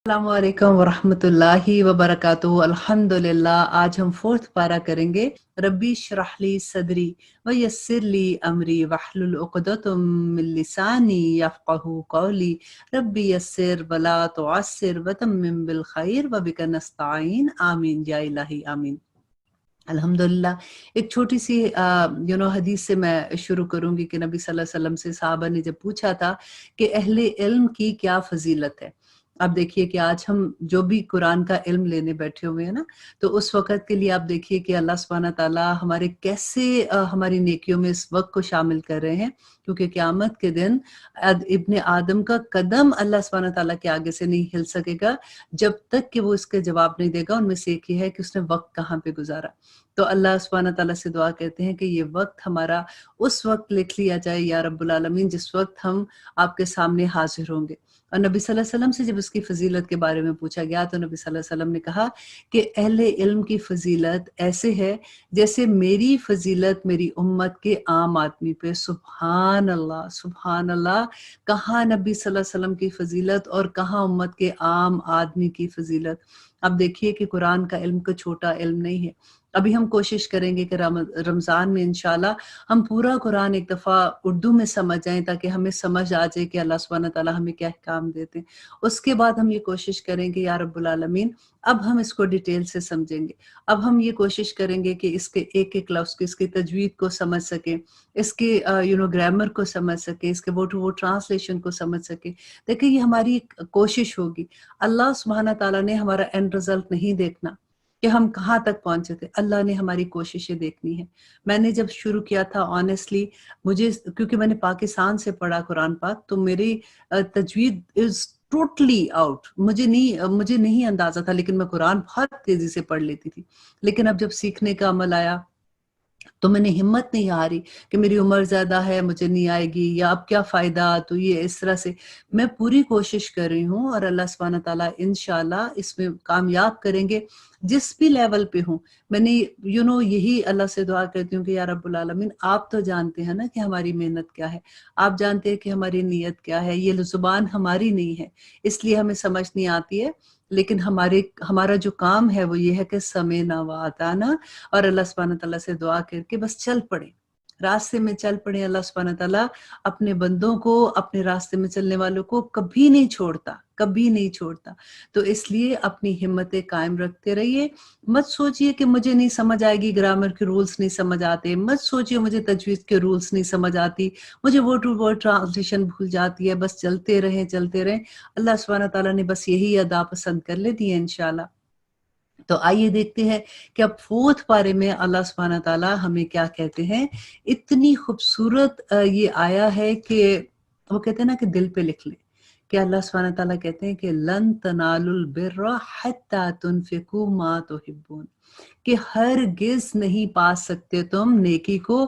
अस्सलामुअलैकुम वरहमतुल्लाहि वबरकातुहू। अल्हम्दुलिल्लाह। आज हम फोर्थ पारा करेंगे। रब्बी श्रह ली सदरी व यस्सिर ली अमरी वहलुल उक़दतम मिन लिसानी यफ़क़हू क़ौली रब्बी यस्सिर वला तुअस्सिर व तम्मिम बिल खैर व बिका नस्तईन आमीन या इलाही आमीन। अल्हम्दुलिल्लाह। एक छोटी सी हदीस से मैं शुरू करूंगी कि नबी सल्लल्लाहु अलैहि वसल्लम से साहबा ने जब पूछा था कि अहले इल्म की क्या फजीलत है। अब देखिए कि आज हम जो भी कुरान का इल्म लेने बैठे हुए हैं ना, तो उस वक़्त के लिए आप देखिए कि अल्लाह सुब्हाना ताला हमारे कैसे हमारी नेकियों में इस वक़्त को शामिल कर रहे हैं, क्योंकि क़यामत के दिन इब्ने आदम का कदम अल्लाह सुब्हाना ताला के आगे से नहीं हिल सकेगा जब तक कि वो इसके जवाब नहीं देगा। उनमें से एक ये है कि उसने वक़्त कहाँ पे गुज़ारा। तो अल्लाह सुब्हाना ताला से दुआ करते हैं कि ये वक़्त हमारा उस वक़्त लिख लिया जाए या रब्बुल आलमीन जिस वक़्त हम आपके सामने हाज़िर होंगे। और नबी सल्लल्लाहु अलैहि वसल्लम से जब इसकी फ़ज़ीलत के बारे में पूछा गया तो नबी सल्लल्लाहु अलैहि वसल्लम ने कहा कि अहले इल्म की फ़ज़ीलत ऐसे है जैसे मेरी फ़ज़ीलत मेरी उम्मत के आम आदमी पे। सुभान अल्लाह, सुभान अल्लाह। कहाँ नबी सल्लल्लाहु अलैहि वसल्लम की फ़ज़ीलत और कहाँ उम्मत के आम आदमी की फ़ज़ीलत। अब देखिए कि कुरान का इल्म कोई छोटा इल्म नहीं है। अभी हम कोशिश करेंगे कि रमज़ान में इंशाल्लाह हम पूरा कुरान एक दफ़ा उर्दू में समझ जाएँ ताकि हमें समझ आ जाए कि अल्लाह सुब्हाना ताला हमें क्या अहकाम देते हैं। उसके बाद हम ये कोशिश करेंगे या रब्बुल आलमीन अब हम इसको डिटेल से समझेंगे। अब हम ये कोशिश करेंगे कि इसके एक-एक लफ्ज़ को, इसकी तजवीद को समझ सकें, इसके ग्रामर को समझ सकें, इसके वर्ड टू वर्ड ट्रांसलेशन को समझ सकें। देखिए ये हमारी एक कोशिश होगी। अल्लाह सुब्हाना ताला ने हमारा एंड रिज़ल्ट नहीं देखना कि हम कहाँ तक पहुँचे थे। अल्लाह ने हमारी कोशिशें देखनी है। मैंने जब शुरू किया था ऑनेस्टली मुझे, क्योंकि मैंने पाकिस्तान से पढ़ा कुरान पाक, तो मेरी तजवीद इज़ टोटली आउट। मुझे नहीं अंदाज़ा था, लेकिन मैं कुरान बहुत तेज़ी से पढ़ लेती थी। लेकिन अब जब सीखने का अमल आया तो मैंने हिम्मत नहीं हारी कि मेरी उम्र ज़्यादा है, मुझे नहीं आएगी या अब क्या फ़ायदा। तो ये इस तरह से मैं पूरी कोशिश कर रही हूँ और अल्लाह सुब्हाना ताला इंशाल्लाह इसमें कामयाब करेंगे जिस भी लेवल पे हूँ। मैंने यही अल्लाह से दुआ करती हूँ कि या रब्बुल आलमीन आप तो जानते हैं ना कि हमारी मेहनत क्या है, आप जानते हैं कि हमारी नीयत क्या है। ये ज़ुबान हमारी नहीं है इसलिए हमें समझ नहीं आती है, लेकिन हमारा जो काम है वो ये है कि समेना व अताना, और अल्लाह सुब्हाना ताला से दुआ करके बस चल पड़े, रास्ते में चल पड़े। अल्लाह सुब्हाना ताला अपने बंदों को, अपने रास्ते में चलने वालों को कभी नहीं छोड़ता, कभी नहीं छोड़ता। तो इसलिए अपनी हिम्मतें कायम रखते रहिए। मत सोचिए कि मुझे नहीं समझ आएगी, ग्रामर के रूल्स नहीं समझ आते, मत सोचिए मुझे तजवीज़ के रूल्स नहीं समझ आती, मुझे वर्ड टू वर्ड ट्रांसलेशन भूल जाती है। बस चलते रहें, चलते रहें। अल्लाह सुब्हाना ताला ने बस यही अदा पसंद कर लेती है इंशाल्लाह। तो आइए देखते हैं कि अब फोर्थ पारे में अल्लाह सुब्हाना ताला हमें क्या कहते हैं। इतनी खूबसूरत ये आया है कि वो कहते हैं ना कि दिल पे लिख ले, कि अल्लाह सुब्हाना ताला कहते हैं कि लन तनालुल बिर्रा हत्ता तुनफिकू मा तुहिब्बून, कि हरगिज़ नहीं पा सकते तुम नेकी को,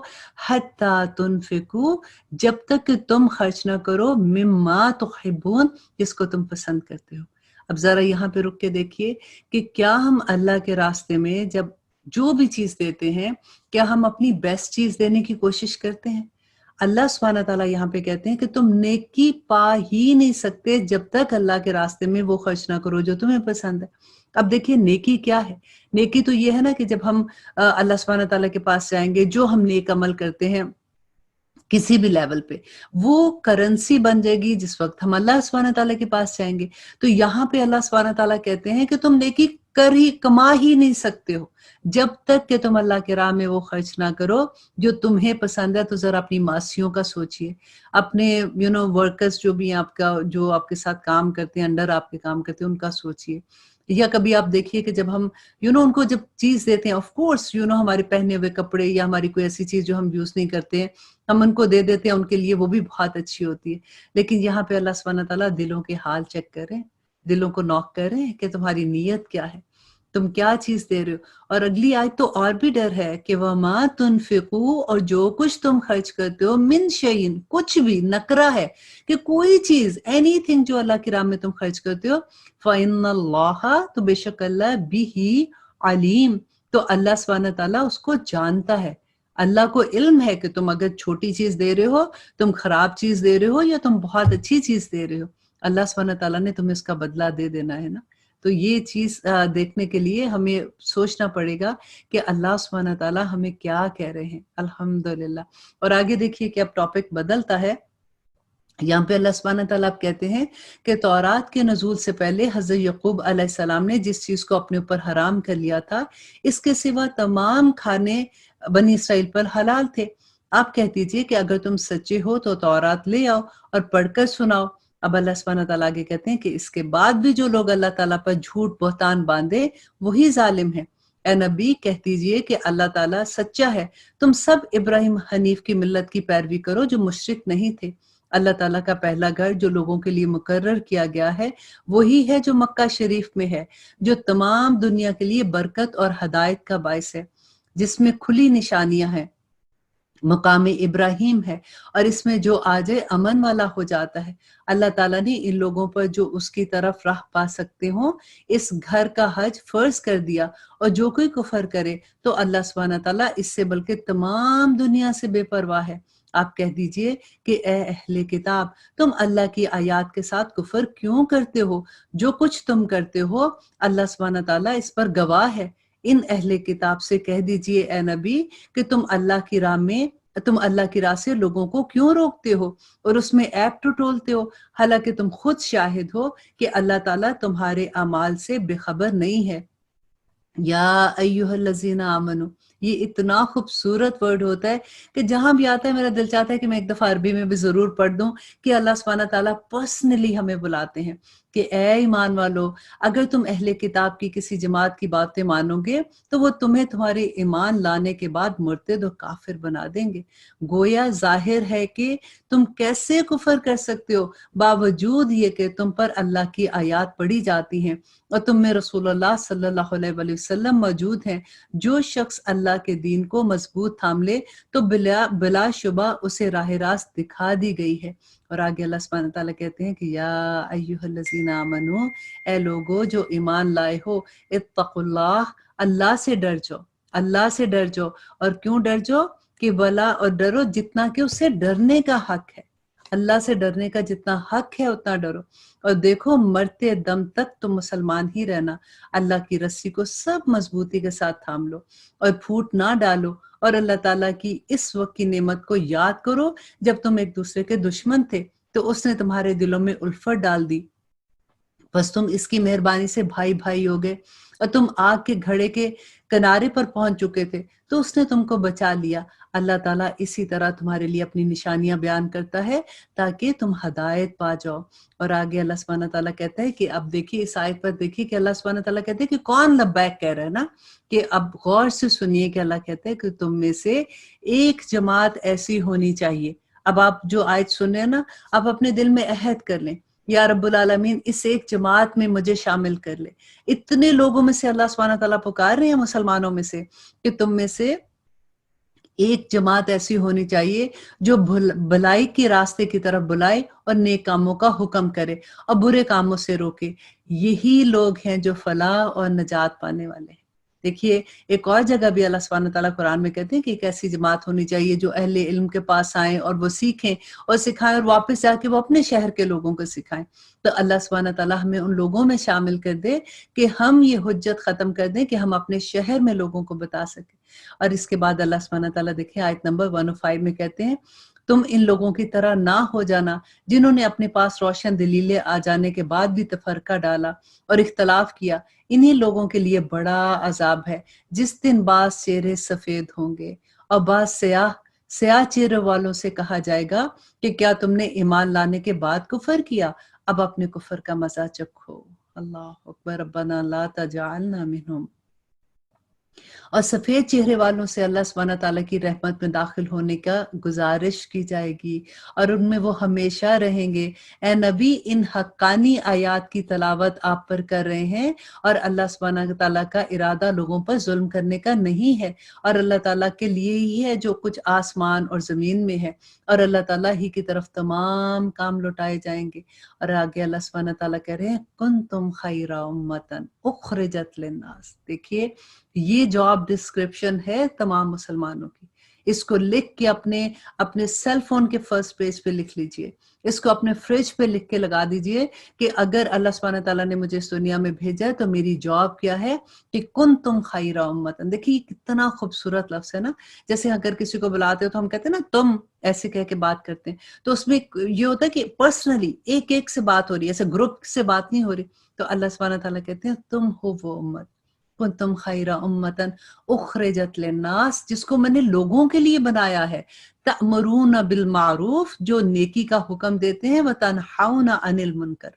हत्ता तुनफिकू, जब तक कि तुम खर्च ना करो, मिम्मा तुहिब्बून, जिसको तुम पसंद करते हो। अब जरा यहाँ पे रुक के देखिए कि क्या हम अल्लाह के रास्ते में जब जो भी चीज देते हैं, क्या हम अपनी बेस्ट चीज देने की कोशिश करते हैं। अल्लाह सुब्हाना ताला यहाँ पे कहते हैं कि तुम नेकी पा ही नहीं सकते जब तक अल्लाह के रास्ते में वो खर्च ना करो जो तुम्हें पसंद है। अब देखिए नेकी क्या है। नेकी तो ये है ना कि जब हम अल्लाह सुब्हाना ताला के पास जाएंगे, जो हम नेक अमल करते हैं किसी भी लेवल पे, वो करेंसी बन जाएगी जिस वक्त हम अल्लाह सुब्हाना ताला के पास जाएंगे। तो यहाँ पे अल्लाह सुब्हाना ताला कहते हैं कि तुम नेकी कमा ही नहीं सकते हो जब तक कि तुम अल्लाह के राह में वो खर्च ना करो जो तुम्हें पसंद है। तो जरा अपनी मासियों का सोचिए, अपने वर्कर्स जो भी हैं आपका, जो आपके साथ काम करते हैं, अंडर आपके काम करते हैं, उनका सोचिए। या कभी आप देखिए कि जब हम उनको जब चीज देते हैं, ऑफ कोर्स हमारे पहने हुए कपड़े या हमारी कोई ऐसी चीज जो हम यूज नहीं करते हैं, हम उनको दे देते हैं, उनके लिए वो भी बहुत अच्छी होती है। लेकिन यहाँ पे अल्लाह सुब्हाना ताला दिलों के हाल चेक करें, दिलों को नॉक करें कि तुम्हारी नीयत क्या है, तुम क्या चीज दे रहे हो। और अगली आयत तो और भी डर है कि वमा तुनफिकू, और जो कुछ तुम खर्च करते हो, मिन शयइन, कुछ भी, नकरा है कि कोई चीज, एनीथिंग जो अल्लाह की राह में तुम खर्च करते हो, फ़इन्नल्लाह, तो बेशक अल्लाह बिही अलीम, तो अल्लाह सुब्हाना ताला उसको जानता है। अल्लाह को इल्म है कि तुम अगर छोटी चीज दे रहे हो, तुम खराब चीज दे रहे हो या तुम बहुत अच्छी चीज दे रहे हो। अल्लाह सुब्हानहू तआला ने तुम्हें उसका बदला दे देना है ना। तो ये चीज़ देखने के लिए हमें सोचना पड़ेगा कि अल्लाह सुब्हानहू तआला हमें क्या कह रहे हैं। अल्हम्दुलिल्लाह। और आगे देखिए कि अब टॉपिक बदलता है। यहाँ पे अल्लाह सुब्हानहू तआला आप कहते हैं कि तौरात के नज़ूल से पहले हज़रत यक़ूब अलैहिस्सलाम ने जिस चीज़ को अपने ऊपर हराम कर लिया था, इसके सिवा तमाम खाने बनी इसराइल पर हलाल थे। आप कह दीजिए कि अगर तुम सच्चे हो तो तौरात ले आओ और पढ़कर सुनाओ। अब अल्लाह सुब्हानहू तआला आगे कहते हैं कि इसके बाद भी जो लोग अल्लाह ताला पर झूठ बहतान बांधे वही जालिम है। ए नबी कह दीजिए कि अल्लाह ताला सच्चा है। तुम सब इब्राहिम हनीफ की मिल्लत की पैरवी करो जो मुशरिक नहीं थे। अल्लाह ताला का पहला घर जो लोगों के लिए मुकर्रर किया गया है वही है जो मक्का शरीफ में है, जो तमाम दुनिया के लिए बरकत और हदायत का बायस है, जिसमें खुली निशानियां हैं, मकाम इब्राहिम है और इसमें जो आ जाए अमन वाला हो जाता है। अल्लाह ताला ने इन लोगों पर जो उसकी तरफ राह पा सकते हो इस घर का हज फर्ज कर दिया और जो कोई कुफर करे तो अल्लाह सुब्हानहू तआला इससे बल्कि तमाम दुनिया से बेपरवाह है। आप कह दीजिए कि ए अहले किताब, तुम अल्लाह की आयात के साथ कुफर क्यों करते हो? जो कुछ तुम करते हो अल्लाह सुब्हानहू तआला इस पर गवाह है। इन अहले किताब से कह दीजिए ए नबी कि तुम अल्लाह की राह से लोगों को क्यों रोकते हो और उसमें ऐब टटोलते हो, हालांकि तुम खुद शाहिद हो कि अल्लाह ताला तुम्हारे अमाल से बेखबर नहीं है। या अय्युहल्लज़ीना आमनू, ये इतना खूबसूरत वर्ड होता है कि जहां भी आता है मेरा दिल चाहता है कि मैं एक दफा अरबी में भी जरूर पढ़ दूं कि अल्लाह सुब्हानहू तआला पर्सनली हमें बुलाते हैं कि ए ईमान वालो, अगर तुम अहले किताब की किसी जमात की बातें मानोगे तो वो तुम्हें तुम्हारे ईमान लाने के बाद मुर्तद और काफिर बना देंगे। गोया जाहिर है कि तुम कैसे कुफर कर सकते हो बावजूद ये कि तुम पर अल्लाह की आयात पढ़ी जाती हैं और तुम में रसूलुल्लाह सल्लल्लाहु अलैहि वसल्लम मौजूद हैं। जो शख्स अल्लाह के दीन को मजबूत थाम ले तो बिला शुबा उसे राह रास्त दिखा दी गई है। और आगे अल्लाह सुब्हानहू तआला कहते हैं कि या अय्युहल्लज़ीना आमनू, ए लोगो जो ईमान लाए हो, इत्तकुल्लाह, अल्लाह से डर जाओ, अल्लाह से डर जाओ। और क्यों डर जाओ? कि भला और डरो जितना कि उससे डरने का हक है। अल्लाह से डरने का जितना हक है उतना डरो। और देखो मरते दम तक तुम मुसलमान ही रहना। अल्लाह की रस्सी को सब मजबूती के साथ थाम लो और फूट ना डालो। और अल्लाह ताला की इस वक्त की नेमत को याद करो जब तुम एक दूसरे के दुश्मन थे तो उसने तुम्हारे दिलों में उल्फत डाल दी, बस तुम इसकी मेहरबानी से भाई भाई हो गए और तुम आग के घड़े के किनारे पर पहुंच चुके थे तो उसने तुमको बचा लिया। अल्लाह ताला इसी तरह तुम्हारे लिए अपनी निशानियां बयान करता है ताकि तुम हदायत पा जाओ। और आगे अल्लाह सुब्हानहू तआला कहता है कि अब देखिए इस आयत पर देखिए कि अल्लाह सुब्हानहू तआला कहते हैं कि कौन लब्बैक कह रहा है ना, कि अब गौर से सुनिए कि अल्लाह कहते हैं कि तुम में से एक जमात ऐसी होनी चाहिए। अब आप जो आयत सुन रहे हैं ना, आप अपने दिल में अहद कर लें, या रब्बुल आलमीन इस एक जमात में मुझे शामिल कर ले। इतने लोगों में से अल्लाह सुब्हानहू तआला पुकार रहे हैं मुसलमानों में से कि तुम में से एक जमात ऐसी होनी चाहिए जो भलाई के रास्ते की तरफ बुलाए और नेक कामों का हुक्म करे और बुरे कामों से रोके। यही लोग हैं जो फलाह और नजात पाने वाले हैं। देखिए एक और जगह भी अल्लाह सुब्हानहू तआला कुरान में कहते हैं कि एक ऐसी जमात होनी चाहिए जो अहले इल्म के पास आए और वो सीखें और सिखाएं और वापस जाके वो अपने शहर के लोगों को सिखाएं। तो अल्लाह सुब्हानहू तआला हमें उन लोगों में शामिल कर दे कि हम ये हुज्जत खत्म कर दें कि हम अपने शहर में लोगों को बता सकें। और इसके बाद अल्लाह सुब्हानहू तआला देखिए आयत नंबर 105 में कहते हैं, तुम इन लोगों की तरह ना हो जाना जिन्होंने अपने पास रोशन दलीलें आ जाने के बाद भी तफरका डाला और इख्तलाफ किया। इन्हीं लोगों के लिए बड़ा अजाब है जिस दिन बाज चेहरे सफेद होंगे और बाज स्याह चेहरे वालों से कहा जाएगा कि क्या तुमने ईमान लाने के बाद कुफर किया? अब अपने कुफर का मजा चखो। अल्लाह अकबर, रब्बना ला तजअलना मिनहुम। और सफेद चेहरे वालों से अल्लाह सुब्हानहू तआला की रहमत में दाखिल होने का गुजारिश की जाएगी और उनमें वो हमेशा रहेंगे। ए नबी, इन हक्कानी आयात की तलावत आप पर कर रहे हैं और अल्लाह सुब्हानहू तआला का इरादा लोगों पर जुल्म करने का नहीं है और अल्लाह ताला के लिए ही है जो कुछ आसमान और जमीन में है और अल्लाह ताला ही की तरफ तमाम काम लौटाए जाएंगे। और आगे अल्लाह सुब्हानहू तआला कह रहे हैं, कुंतुम खैरा उम्मतन उखरिजत लिन्नास। देखिए ये जॉब डिस्क्रिप्शन है तमाम मुसलमानों की। इसको लिख के अपने सेल फोन के फर्स्ट पेज पे लिख लीजिए, इसको अपने फ्रिज पे लिख के लगा दीजिए कि अगर अल्लाह सुब्हानहू तआला ने मुझे इस दुनिया में भेजा है तो मेरी जॉब क्या है कि कुंतुम खैरा उम्मतन। देखिए कितना खूबसूरत लफ्ज है ना। जैसे अगर किसी को बुलाते हो तो हम कहते हैं ना तुम, ऐसे कह के बात करते हैं, तो उसमें ये होता है कि पर्सनली एक एक से बात हो रही है, ऐसे ग्रुप से बात नहीं हो रही। तो अल्लाह सुब्हानहू तआला कहते हैं तुम हो वो उम्मत, कुंतुम खैरा उम्मतन उखरिजत लिन्नास, जिसको मैंने लोगों के लिए बनाया है, तअमरून बिल मारूफ, जो नेकी का हुक्म देते हैं, व तनहाउना अनिल मुनकर,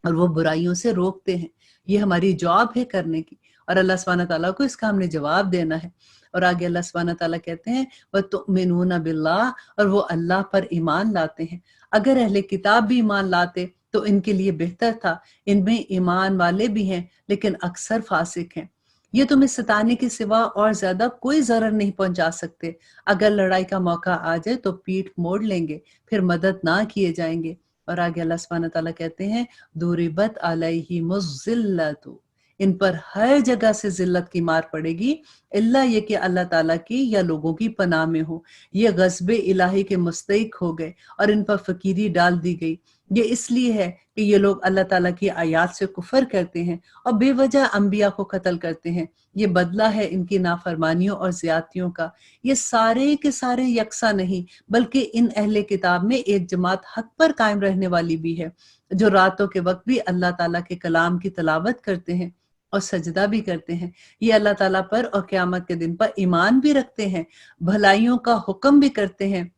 और वो बुराइयों से रोकते हैं। ये हमारी जॉब है करने की, और अल्लाह सुब्हानहू तआला को इसका हमने जवाब देना है। और आगे अल्लाह सुब्हानहू तआला कहते हैं व तुमिनूना बिल्लाह, और वो अल्लाह पर ईमान लाते हैं। अगर अहले किताब भी ईमान लाते तो इनके लिए बेहतर था, इनमें ईमान वाले भी हैं लेकिन अक्सर फासिक हैं। ये तुम्हें सताने के सिवा और ज्यादा कोई जरर नहीं पहुंचा सकते। अगर लड़ाई का मौका आ जाए तो पीठ मोड़ लेंगे, फिर मदद ना किए जाएंगे। और आगे अल्लाह सुब्हानहू तआला कहते हैं दुरिबत अलैहिमुज़्ज़िल्लतु, इन पर हर जगह से जिल्लत की मार पड़ेगी, इल्ला ये कि अल्लाह ताला की या लोगों की पनाह में हो। ये गज़बे इलाही के मुस्तहिक हो गए और इन पर फकीरी डाल दी गई। ये इसलिए है कि ये लोग अल्लाह ताला की आयात से कुफर करते हैं और बेवजह अंबिया को कत्ल करते हैं। ये बदला है इनकी नाफरमानियों और ज्यादतियों का। ये सारे के सारे यकसा नहीं, बल्कि इन अहले किताब में एक जमात हक पर कायम रहने वाली भी है, जो रातों के वक्त भी अल्लाह ताला के कलाम की तलावत करते हैं और सजदा भी करते हैं। ये अल्लाह ताला पर और क़यामत के दिन पर ईमान भी रखते हैं, भलाइयों का हुक्म भी करते हैं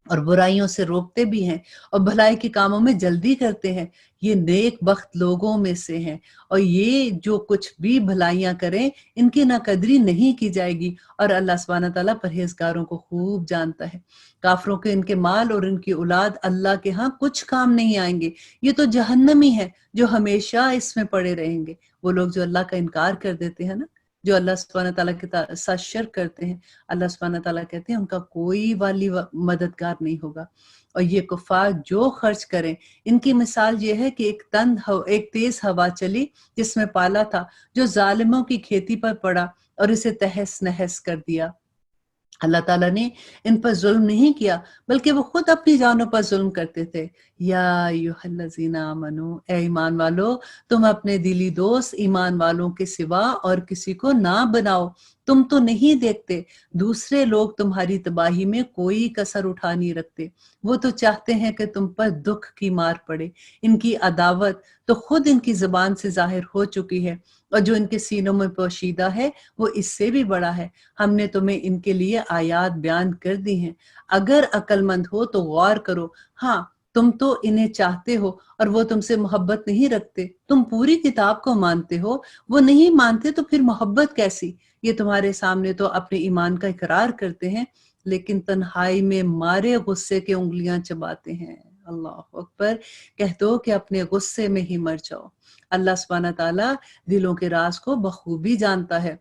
और बुराइयों से रोकते भी हैं, और भलाई के कामों में जल्दी करते हैं। ये नेक बख्त लोगों में से हैं, और ये जो कुछ भी भलाइयां करें इनकी नाकदरी नहीं की जाएगी, और अल्लाह सुब्हानहू तआला परहेजगारों को खूब जानता है। काफरों के इनके माल और इनकी औलाद अल्लाह के यहाँ कुछ काम नहीं आएंगे। ये तो जहन्नमी है जो हमेशा इसमें पड़े रहेंगे। वो लोग जो अल्लाह का इनकार कर देते हैं ना, जो अल्लाह सुब्हानहू तआला के साथ शिर्क करते हैं, अल्लाह सुब्हानहू तआला कहते हैं उनका कोई वाली मददगार नहीं होगा। और ये कुफार जो खर्च करें, इनकी मिसाल ये है कि एक तेज हवा चली जिसमें पाला था, जो जालिमों की खेती पर पड़ा और इसे तहस नहस कर दिया। अल्लाह ताला ने इन पर जुल्म नहीं किया, बल्कि वो खुद अपनी जानों पर जुल्म करते थे। या अय्युहल्लज़ीना आमनू, ए ईमान वालो, तुम अपने दिली दोस्त ईमान वालों के सिवा और किसी को ना बनाओ। तुम तो नहीं देखते दूसरे लोग तुम्हारी तबाही में कोई कसर उठा नहीं रखते। वो तो चाहते हैं कि तुम पर दुख की मार पड़े। इनकी अदावत तो खुद इनकी जुबान से जाहिर हो चुकी है, और जो इनके सीनों में पोशीदा है वो इससे भी बड़ा है। हमने तुम्हें इनके लिए आयात बयान कर दी हैं। अगर अक्लमंद हो तो गौर करो। हाँ, तुम तो इन्हें चाहते हो और वो तुमसे मोहब्बत नहीं रखते। तुम पूरी किताब को मानते हो, वो नहीं मानते, तो फिर मोहब्बत कैसी? ये तुम्हारे सामने तो अपने ईमान का इकरार करते हैं, लेकिन तन्हाई में मारे गुस्से के उंगलियां चबाते हैं। अल्लाह अकबर। कह दो कि अपने गुस्से में ही मर जाओ। अल्लाह सुब्हानहू तआला दिलों के राज को बखूबी जानता है।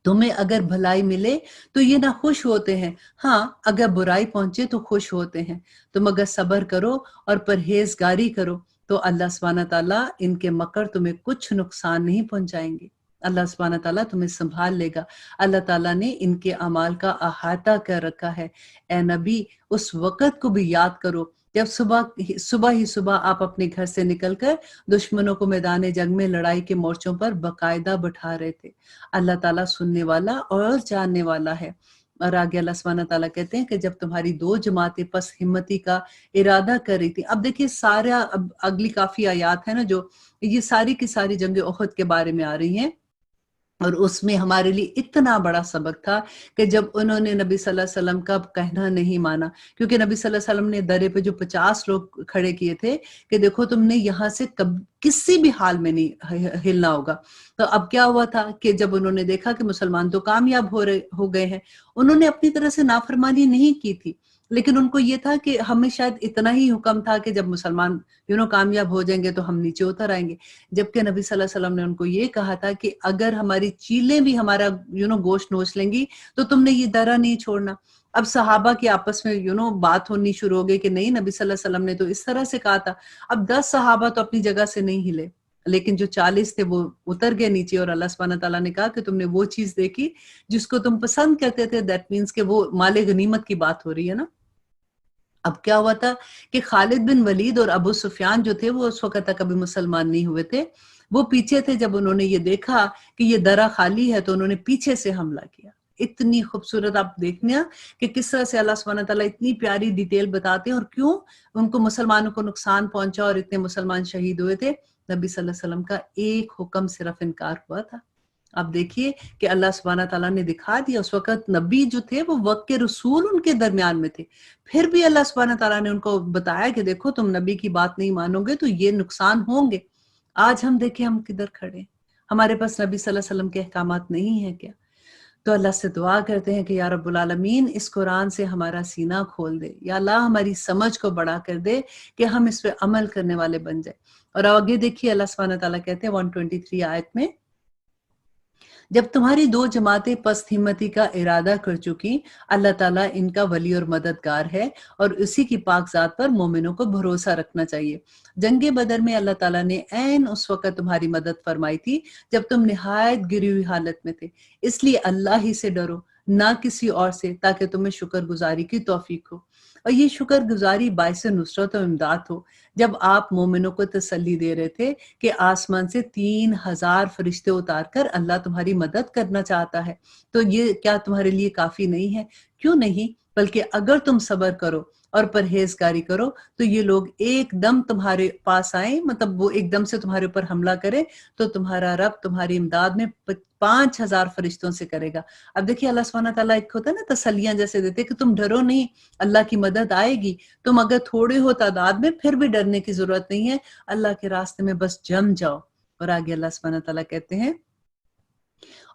तुम्हें अगर भलाई मिले तो ये ना खुश होते हैं, हाँ अगर बुराई पहुंचे तो खुश होते हैं। तुम अगर सब्र करो और परहेजगारी करो तो अल्लाह सुब्हानहू तआला इनके मकर तुम्हें कुछ नुकसान नहीं पहुंचाएंगे। अल्लाह सुब्हानहू तआला तुम्हें संभाल लेगा। अल्लाह ताला ने इनके अमाल का अहाता कर रखा है। ए नबी, उस वक़्त को भी याद करो जब सुबह ही सुबह आप अपने घर से निकलकर दुश्मनों को मैदान जंग में लड़ाई के मोर्चों पर बकायदा बिठा रहे थे। अल्लाह ताला सुनने वाला और जानने वाला है। और आगे अल्लाह सुब्हानहू तआला कहते हैं कि जब तुम्हारी दो जमातें पस हिम्मती का इरादा कर रही थी। अब देखिए सारा, अब अगली काफी आयात है ना, जो ये सारी की सारी जंग उहद के बारे में आ रही हैं, और उसमें हमारे लिए इतना बड़ा सबक था कि जब उन्होंने नबी सल्लल्लाहु अलैहि वसल्लम का कहना नहीं माना, क्योंकि नबी सल्लल्लाहु अलैहि वसल्लम ने दरे पे जो 50 लोग खड़े किए थे कि देखो तुमने यहाँ से किसी भी हाल में नहीं हिलना होगा। तो अब क्या हुआ था कि जब उन्होंने देखा कि मुसलमान तो कामयाब हो गए हैं, उन्होंने अपनी तरह से नाफरमानी नहीं की थी, लेकिन उनको ये था कि हमें शायद इतना ही हुक्म था कि जब मुसलमान कामयाब हो जाएंगे तो हम नीचे उतर आएंगे। जबकि नबी सल्लल्लाहु अलैहि वसल्लम ने उनको ये कहा था कि अगर हमारी चीलें भी हमारा गोश्त नोच लेंगी तो तुमने ये दरा नहीं छोड़ना। अब सहाबा की आपस में बात होनी शुरू हो गई कि नहीं, नबी सल्लल्लाहु अलैहि वसल्लम ने तो इस तरह से कहा था। अब 10 सहाबा तो अपनी जगह से नहीं हिले। लेकिन जो 40 थे वो उतर गए नीचे, और अल्लाह सुब्हानहू तआला ने कहा कि तुमने वो चीज देखी जिसको तुम पसंद करते थे, दैट मीन्स कि वो माले गनीमत की बात हो रही है ना। अब क्या हुआ था कि खालिद बिन वलीद और अबू सुफियान जो थे वो उस वक्त तक अभी मुसलमान नहीं हुए थे, वो पीछे थे। जब उन्होंने ये देखा कि ये दरा खाली है तो उन्होंने पीछे से हमला किया। इतनी खूबसूरत आप देखना कि किस तरह से अल्लाह सुब्हानहू तआला इतनी प्यारी डिटेल बताते हैं, और क्यों उनको मुसलमानों को नुकसान पहुंचा और इतने मुसलमान शहीद हुए थे। नबी सल्लल्लाहु अलैहि वसल्लम का एक हुक्म सिर्फ इनकार हुआ था। आप देखिए कि अल्लाह सुब्हानहू तआला ने दिखा दिया। उस वक्त नबी जो थे वो वक्त के रसूल उनके दरमियान में थे, फिर भी अल्लाह सुब्हानहू तआला ने उनको बताया कि देखो तुम नबी की बात नहीं मानोगे तो ये नुकसान होंगे। आज हम देखें हम किधर खड़े हैं, हमारे पास नबी सल्लल्लाहु अलैहि वसल्लम के अहकामात नहीं है क्या? तो अल्लाह से दुआ करते हैं कि या रब्बुल आलमीन इस कुरान से हमारा सीना खोल दे, या अल्लाह हमारी समझ को बड़ा कर दे कि हम इस पे अमल करने वाले बन जाए। और आगे देखिए अल्लाह सुब्हानहू तआला कहते हैं 123 आयत में, जब तुम्हारी दो जमातें पस्त हिम्मती का इरादा कर चुकी, अल्लाह ताला इनका वली और मददगार है, और उसी की पाक जात पर मोमिनों को भरोसा रखना चाहिए। जंगे बदर में अल्लाह ताला ने ऐन उस वक्त तुम्हारी मदद फरमाई थी जब तुम निहायत गिरी हुई हालत में थे, इसलिए अल्लाह ही से डरो, ना किसी और से, ताकि तुम्हें शुक्रगुजारी की तौफीक हो। और ये शुक्रगुजारी बाइस नुसरत और इमदाद हो। जब आप मोमिनों को तसल्ली दे रहे थे कि आसमान से 3000 फरिश्ते उतार कर अल्लाह तुम्हारी मदद करना चाहता है, तो ये क्या तुम्हारे लिए काफी नहीं है? क्यों नहीं, बल्कि अगर तुम सब्र करो और परहेजगारी करो तो ये लोग एकदम तुम्हारे पास आए, मतलब वो एकदम से तुम्हारे ऊपर हमला करे, तो तुम्हारा रब तुम्हारी इमदाद में 5000 फरिश्तों से करेगा। अब देखिए अल्लाह सुब्हानहू तआला एक होता है ना तसल्लियां जैसे देते कि तुम डरो नहीं, अल्लाह की मदद आएगी। तुम अगर थोड़े हो तादाद में फिर भी डरने की जरूरत नहीं है, अल्लाह के रास्ते में बस जम जाओ। और आगे अल्लाह सुब्हानहू तआला कहते हैं,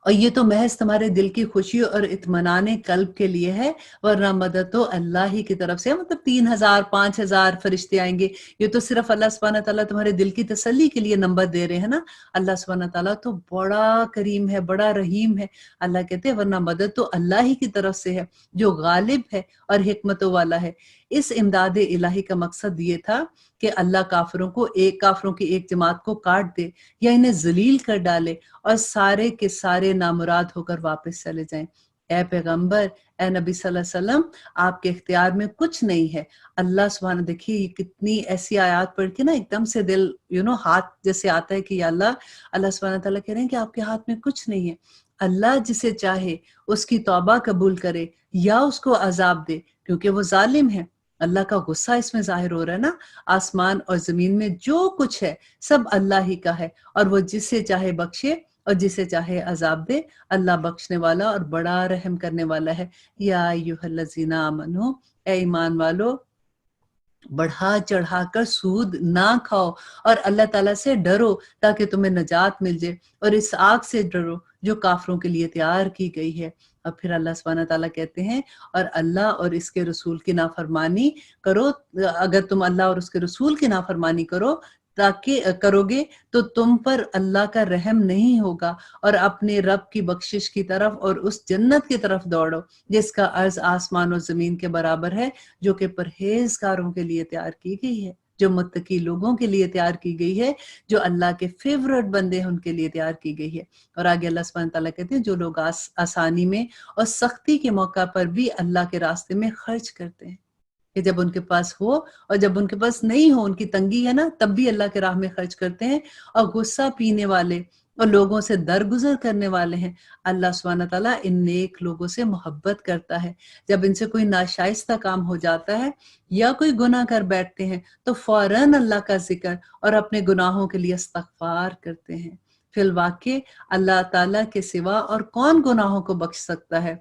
और ये तो महज तुम्हारे दिल की खुशी और इत्मीनान कल्ब के लिए है, वरना मदद तो अल्लाह ही की तरफ से है। मतलब 3000 5000 फरिश्ते आएंगे, ये तो सिर्फ अल्लाह सुब्हानहू तआला तुम्हारे दिल की तसल्ली के लिए नंबर दे रहे हैं ना। अल्लाह सुब्हानहू तआला तो बड़ा करीम है, बड़ा रहीम है। अल्लाह कहते हैं वरना मदद तो अल्लाह ही की तरफ से है, जो गालिब है और हिकमतों वाला है। इस इमदाद इलाही का मकसद ये था कि अल्लाह काफिरों की एक जमात को काट दे या इन्हें जलील कर डाले और सारे के सारे नामुराद होकर वापस चले जाएं। ए पैगंबर, ए नबी सल्लल्लाहु अलैहि वसल्लम, आपके इख्तियार में कुछ नहीं है। अल्लाह सुब्हान, देखिए ये कितनी ऐसी आयत पढ़ के ना एकदम से दिल हाथ जैसे आता है कि या अल्लाह, अल्लाह सुब्हान तआला कह रहे हैं कि आपके हाथ में कुछ नहीं है। अल्लाह जिसे चाहे उसकी तौबा कबूल करे या उसको अजाब दे, क्योंकि वो जालिम है। अल्लाह का गुस्सा इसमें जाहिर हो रहा है ना। आसमान और जमीन में जो कुछ है सब अल्लाह ही का है, और वो जिसे चाहे बख्शे और जिसे चाहे अजाब दे। अल्लाह बख्शने वाला और बड़ा रहम करने वाला है। या अय्युहल्लज़ीना आमनू, ए ईमान वालो, बढ़ा चढ़ा कर सूद ना खाओ और अल्लाह ताला से डरो ताकि तुम्हें नजात मिल जाए, और इस आग से डरो जो काफरों के लिए तैयार की गई है। और फिर अल्लाह सुब्हानहू तआला कहते हैं, और अल्लाह और इसके रसूल की नाफरमानी करो, अगर तुम अल्लाह और उसके रसूल की नाफरमानी करोगे तो तुम पर अल्लाह का रहम नहीं होगा, और अपने रब की बख्शिश की तरफ और उस जन्नत की तरफ दौड़ो जिसका अर्ज आसमान और जमीन के बराबर है, जो कि परहेजगारों के लिए तैयार की गई है, जो मुत्तकी लोगों के लिए तैयार की गई है, जो अल्लाह के फेवरेट बंदे हैं उनके लिए तैयार की गई है। और आगे अल्लाह सुब्हान तआला कहते हैं, जो लोग आसानी में और सख्ती के मौका पर भी अल्लाह के रास्ते में खर्च करते हैं, कि जब उनके पास हो और जब उनके पास नहीं हो, उनकी तंगी है ना, तब भी अल्लाह के राह में खर्च करते हैं, और गुस्सा पीने वाले और लोगों से दरगुजर करने वाले हैं। अल्लाह सुब्हानहू तआला इन नेक लोगों से मोहब्बत करता है। जब इनसे कोई नाशाइस्ता काम हो जाता है या कोई गुनाह कर बैठते हैं तो फौरन अल्लाह का जिक्र और अपने गुनाहों के लिए इस्तगफार करते हैं। फिल वाक़े अल्लाह ताला के सिवा और कौन गुनाहों को बख्श सकता है,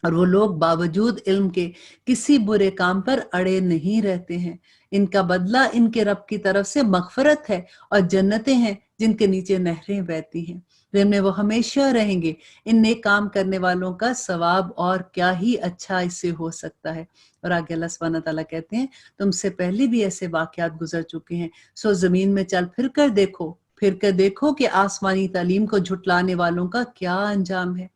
और वो लोग बावजूद इल्म के किसी बुरे काम पर अड़े नहीं रहते हैं। इनका बदला इनके रब की तरफ से मगफरत है, और जन्नतें हैं जिनके नीचे नहरें बहती हैं, जिनमें वो हमेशा रहेंगे। इन नेक काम करने वालों का सवाब और क्या ही अच्छा इससे हो सकता है। और आगे अल्लाह सुब्हानहू तआला कहते हैं, तुमसे पहले भी ऐसे वाकयात गुजर चुके हैं, सो जमीन में चल फिर कर देखो कि आसमानी तालीम को झुटलाने वालों का क्या अंजाम है।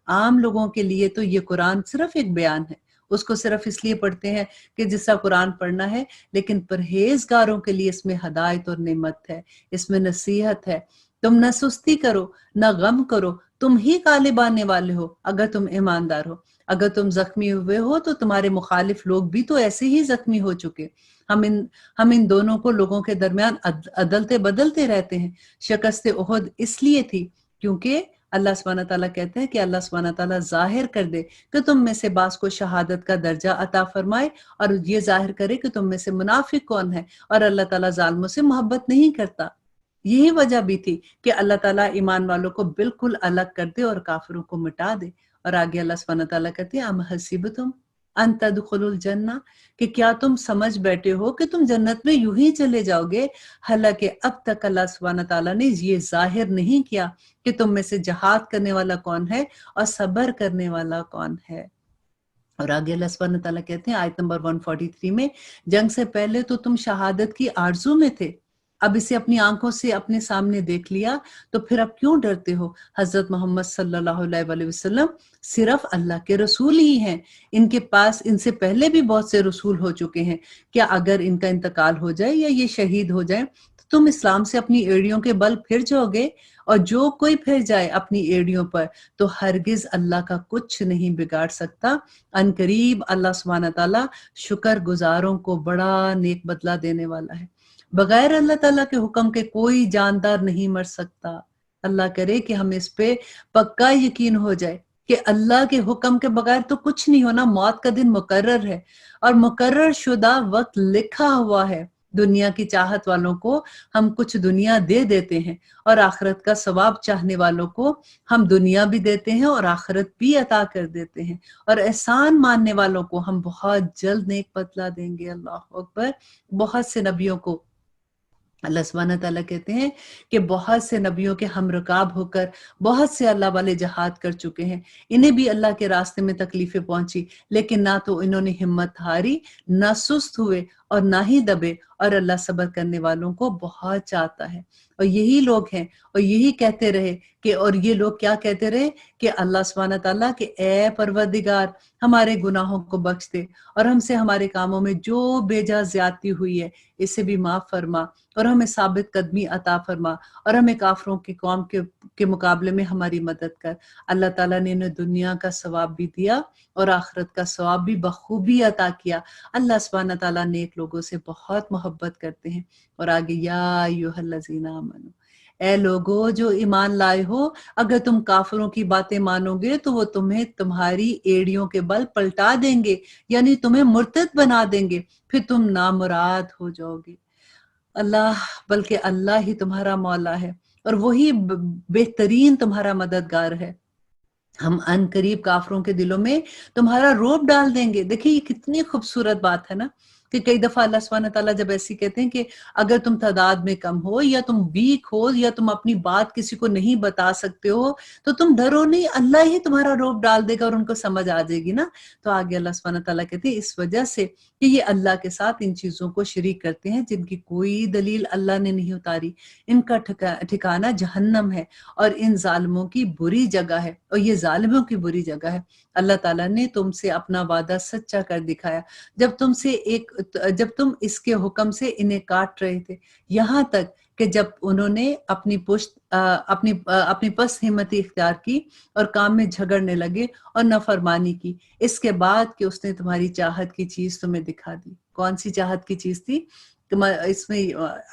आम लोगों के लिए तो ये कुरान सिर्फ एक बयान है, اس کو صرف اس لیے پڑھتے ہیں کہ جس طرح قرآن پڑھنا ہے، لیکن پرہیزگاروں کے لیے اس میں ہدایت اور نعمت ہے، اس میں نصیحت ہے۔ تم نہ سستی کرو نہ غم کرو، تم ہی غالب آنے والے ہو اگر تم ایماندار ہو۔ اگر تم زخمی ہوئے ہو تو تمہارے مخالف لوگ بھی تو ایسے ہی زخمی ہو چکے۔ ہم ان دونوں کو لوگوں کے درمیان عدلتے بدلتے رہتے ہیں۔ شکست احد اس لیے تھی کیونکہ اللہ سبحانہ تعالیٰ کہتے ہیں کہ اللہ سبحانہ تعالیٰ ظاہر کر دے کہ تم میں سے بعض کو شہادت کا درجہ عطا فرمائے، اور یہ ظاہر کرے کہ تم میں سے منافق کون ہے، اور اللہ تعالیٰ ظالموں سے محبت نہیں کرتا۔ یہی وجہ بھی تھی کہ اللہ تعالیٰ ایمان والوں کو بالکل الگ کر دے اور کافروں کو مٹا دے۔ اور آگے اللہ سبحانہ تعالیٰ کہتے ہیں ام حسبتم ان تدخلوا الجنہ، کہ کیا تم سمجھ بیٹھے ہو کہ تم جنت میں یوں ہی چلے جاؤ گے، حالانکہ اب تک اللہ سبحانہ تعالیٰ نے یہ ظاہر نہیں کیا کہ تم میں سے جہاد کرنے والا کون ہے اور صبر کرنے والا کون ہے۔ اور آگے اللہ سبحانہ تعالیٰ کہتے ہیں آیت نمبر 143 میں، جنگ سے پہلے تو تم شہادت کی آرزو میں تھے، اب اسے اپنی آنکھوں سے اپنے سامنے دیکھ لیا تو پھر اب کیوں ڈرتے ہو؟ حضرت محمد صلی اللہ علیہ وسلم صرف اللہ کے رسول ہی ہیں، ان کے پاس ان سے پہلے بھی بہت سے رسول ہو چکے ہیں۔ کیا اگر ان کا انتقال ہو جائے یا یہ شہید ہو جائیں تو تم اسلام سے اپنی ایڑیوں کے بل پھر جاؤ گے؟ اور جو کوئی پھر جائے اپنی ایڑیوں پر تو ہرگز اللہ کا کچھ نہیں بگاڑ سکتا۔ ان قریب اللہ سبحانہ تعالیٰ شکر گزاروں کو بڑا نیک بدلہ دینے والا ہے۔ بغیر اللہ تعالیٰ کے حکم کے کوئی جاندار نہیں مر سکتا۔ اللہ کرے کہ ہم اس پہ پکا یقین ہو جائے کہ اللہ کے حکم کے بغیر تو کچھ نہیں ہونا۔ موت کا دن مقرر ہے اور مقرر شدہ وقت لکھا ہوا ہے۔ دنیا کی چاہت والوں کو ہم کچھ دنیا دے دیتے ہیں، اور آخرت کا ثواب چاہنے والوں کو ہم دنیا بھی دیتے ہیں اور آخرت بھی عطا کر دیتے ہیں، اور احسان ماننے والوں کو ہم بہت جلد نیک بدلہ دیں گے۔ اللہ اکبر۔ بہت سے نبیوں کو اللہ سبحانہ تعالیٰ کہتے ہیں کہ بہت سے نبیوں کے ہم رکاب ہو کر بہت سے اللہ والے جہاد کر چکے ہیں، انہیں بھی اللہ کے راستے میں تکلیفیں پہنچی، لیکن نہ تو انہوں نے ہمت ہاری، نہ سست ہوئے اور نہ ہی دبے، اور اللہ صبر کرنے والوں کو بہت چاہتا ہے۔ اور یہی لوگ ہیں، اور یہی کہتے رہے کہ، اور یہ لوگ کیا کہتے رہے کہ اللہ سبحانہ تعالیٰ کہ اے پروردگار ہمارے گناہوں کو بخش دے، اور ہم سے ہمارے کاموں میں جو بے جا زیادتی ہوئی ہے اسے بھی معاف فرما، اور ہمیں ثابت قدمی عطا فرما، اور ہمیں کافروں کی قوم کے مقابلے میں ہماری مدد کر۔ اللہ تعالیٰ نے انہیں دنیا کا ثواب بھی دیا اور آخرت کا ثواب بھی بخوبی عطا کیا۔ اللہ سبحانہ تعالیٰ نیک لوگوں سے بہت محبت کرتے ہیں۔ اور آگے یا ایھا الذین آمنوا، اے لوگو جو ایمان لائے ہو، اگر تم کافروں کی باتیں مانو گے تو وہ تمہیں تمہاری ایڑیوں کے بل پلٹا دیں گے، یعنی تمہیں مرتد بنا دیں گے، پھر تم نامراد ہو جاؤ گے۔ بلکہ اللہ ہی تمہارا مولا ہے اور وہی بہترین تمہارا مددگار ہے۔ ہم ان قریب کافروں کے دلوں میں تمہارا روب ڈال دیں گے۔ دیکھیں یہ کتنی خوبصورت بات ہے نا، کہ کئی دفعہ اللہ سبحانہ تعالیٰ جب ایسی کہتے ہیں کہ اگر تم تعداد میں کم ہو، یا تم ویک ہو، یا تم اپنی بات کسی کو نہیں بتا سکتے ہو، تو تم ڈرو نہیں، اللہ ہی تمہارا روب ڈال دے گا اور ان کو سمجھ آ جائے گی نا۔ تو آگے اللہ سبحانہ تعالیٰ کہتے ہیں اس وجہ سے کہ یہ اللہ کے ساتھ ان چیزوں کو شریک کرتے ہیں جن کی کوئی دلیل اللہ نے نہیں اتاری، ان کا ٹھکانہ جہنم ہے، اور ان ظالموں کی بری جگہ ہے، اور یہ ظالموں کی بری جگہ ہے۔ اللہ تعالیٰ نے تم سے اپنا وعدہ سچا کر دکھایا جب تم اس کے حکم سے انہیں کاٹ رہے تھے، یہاں تک کہ جب انہوں نے اپنی پس ہمتی اختیار کی اور کام میں جھگڑنے لگے اور نافرمانی کی، اس کے بعد کہ اس نے تمہاری چاہت کی چیز تمہیں دکھا دی۔ کون سی چاہت کی چیز تھی؟ اس میں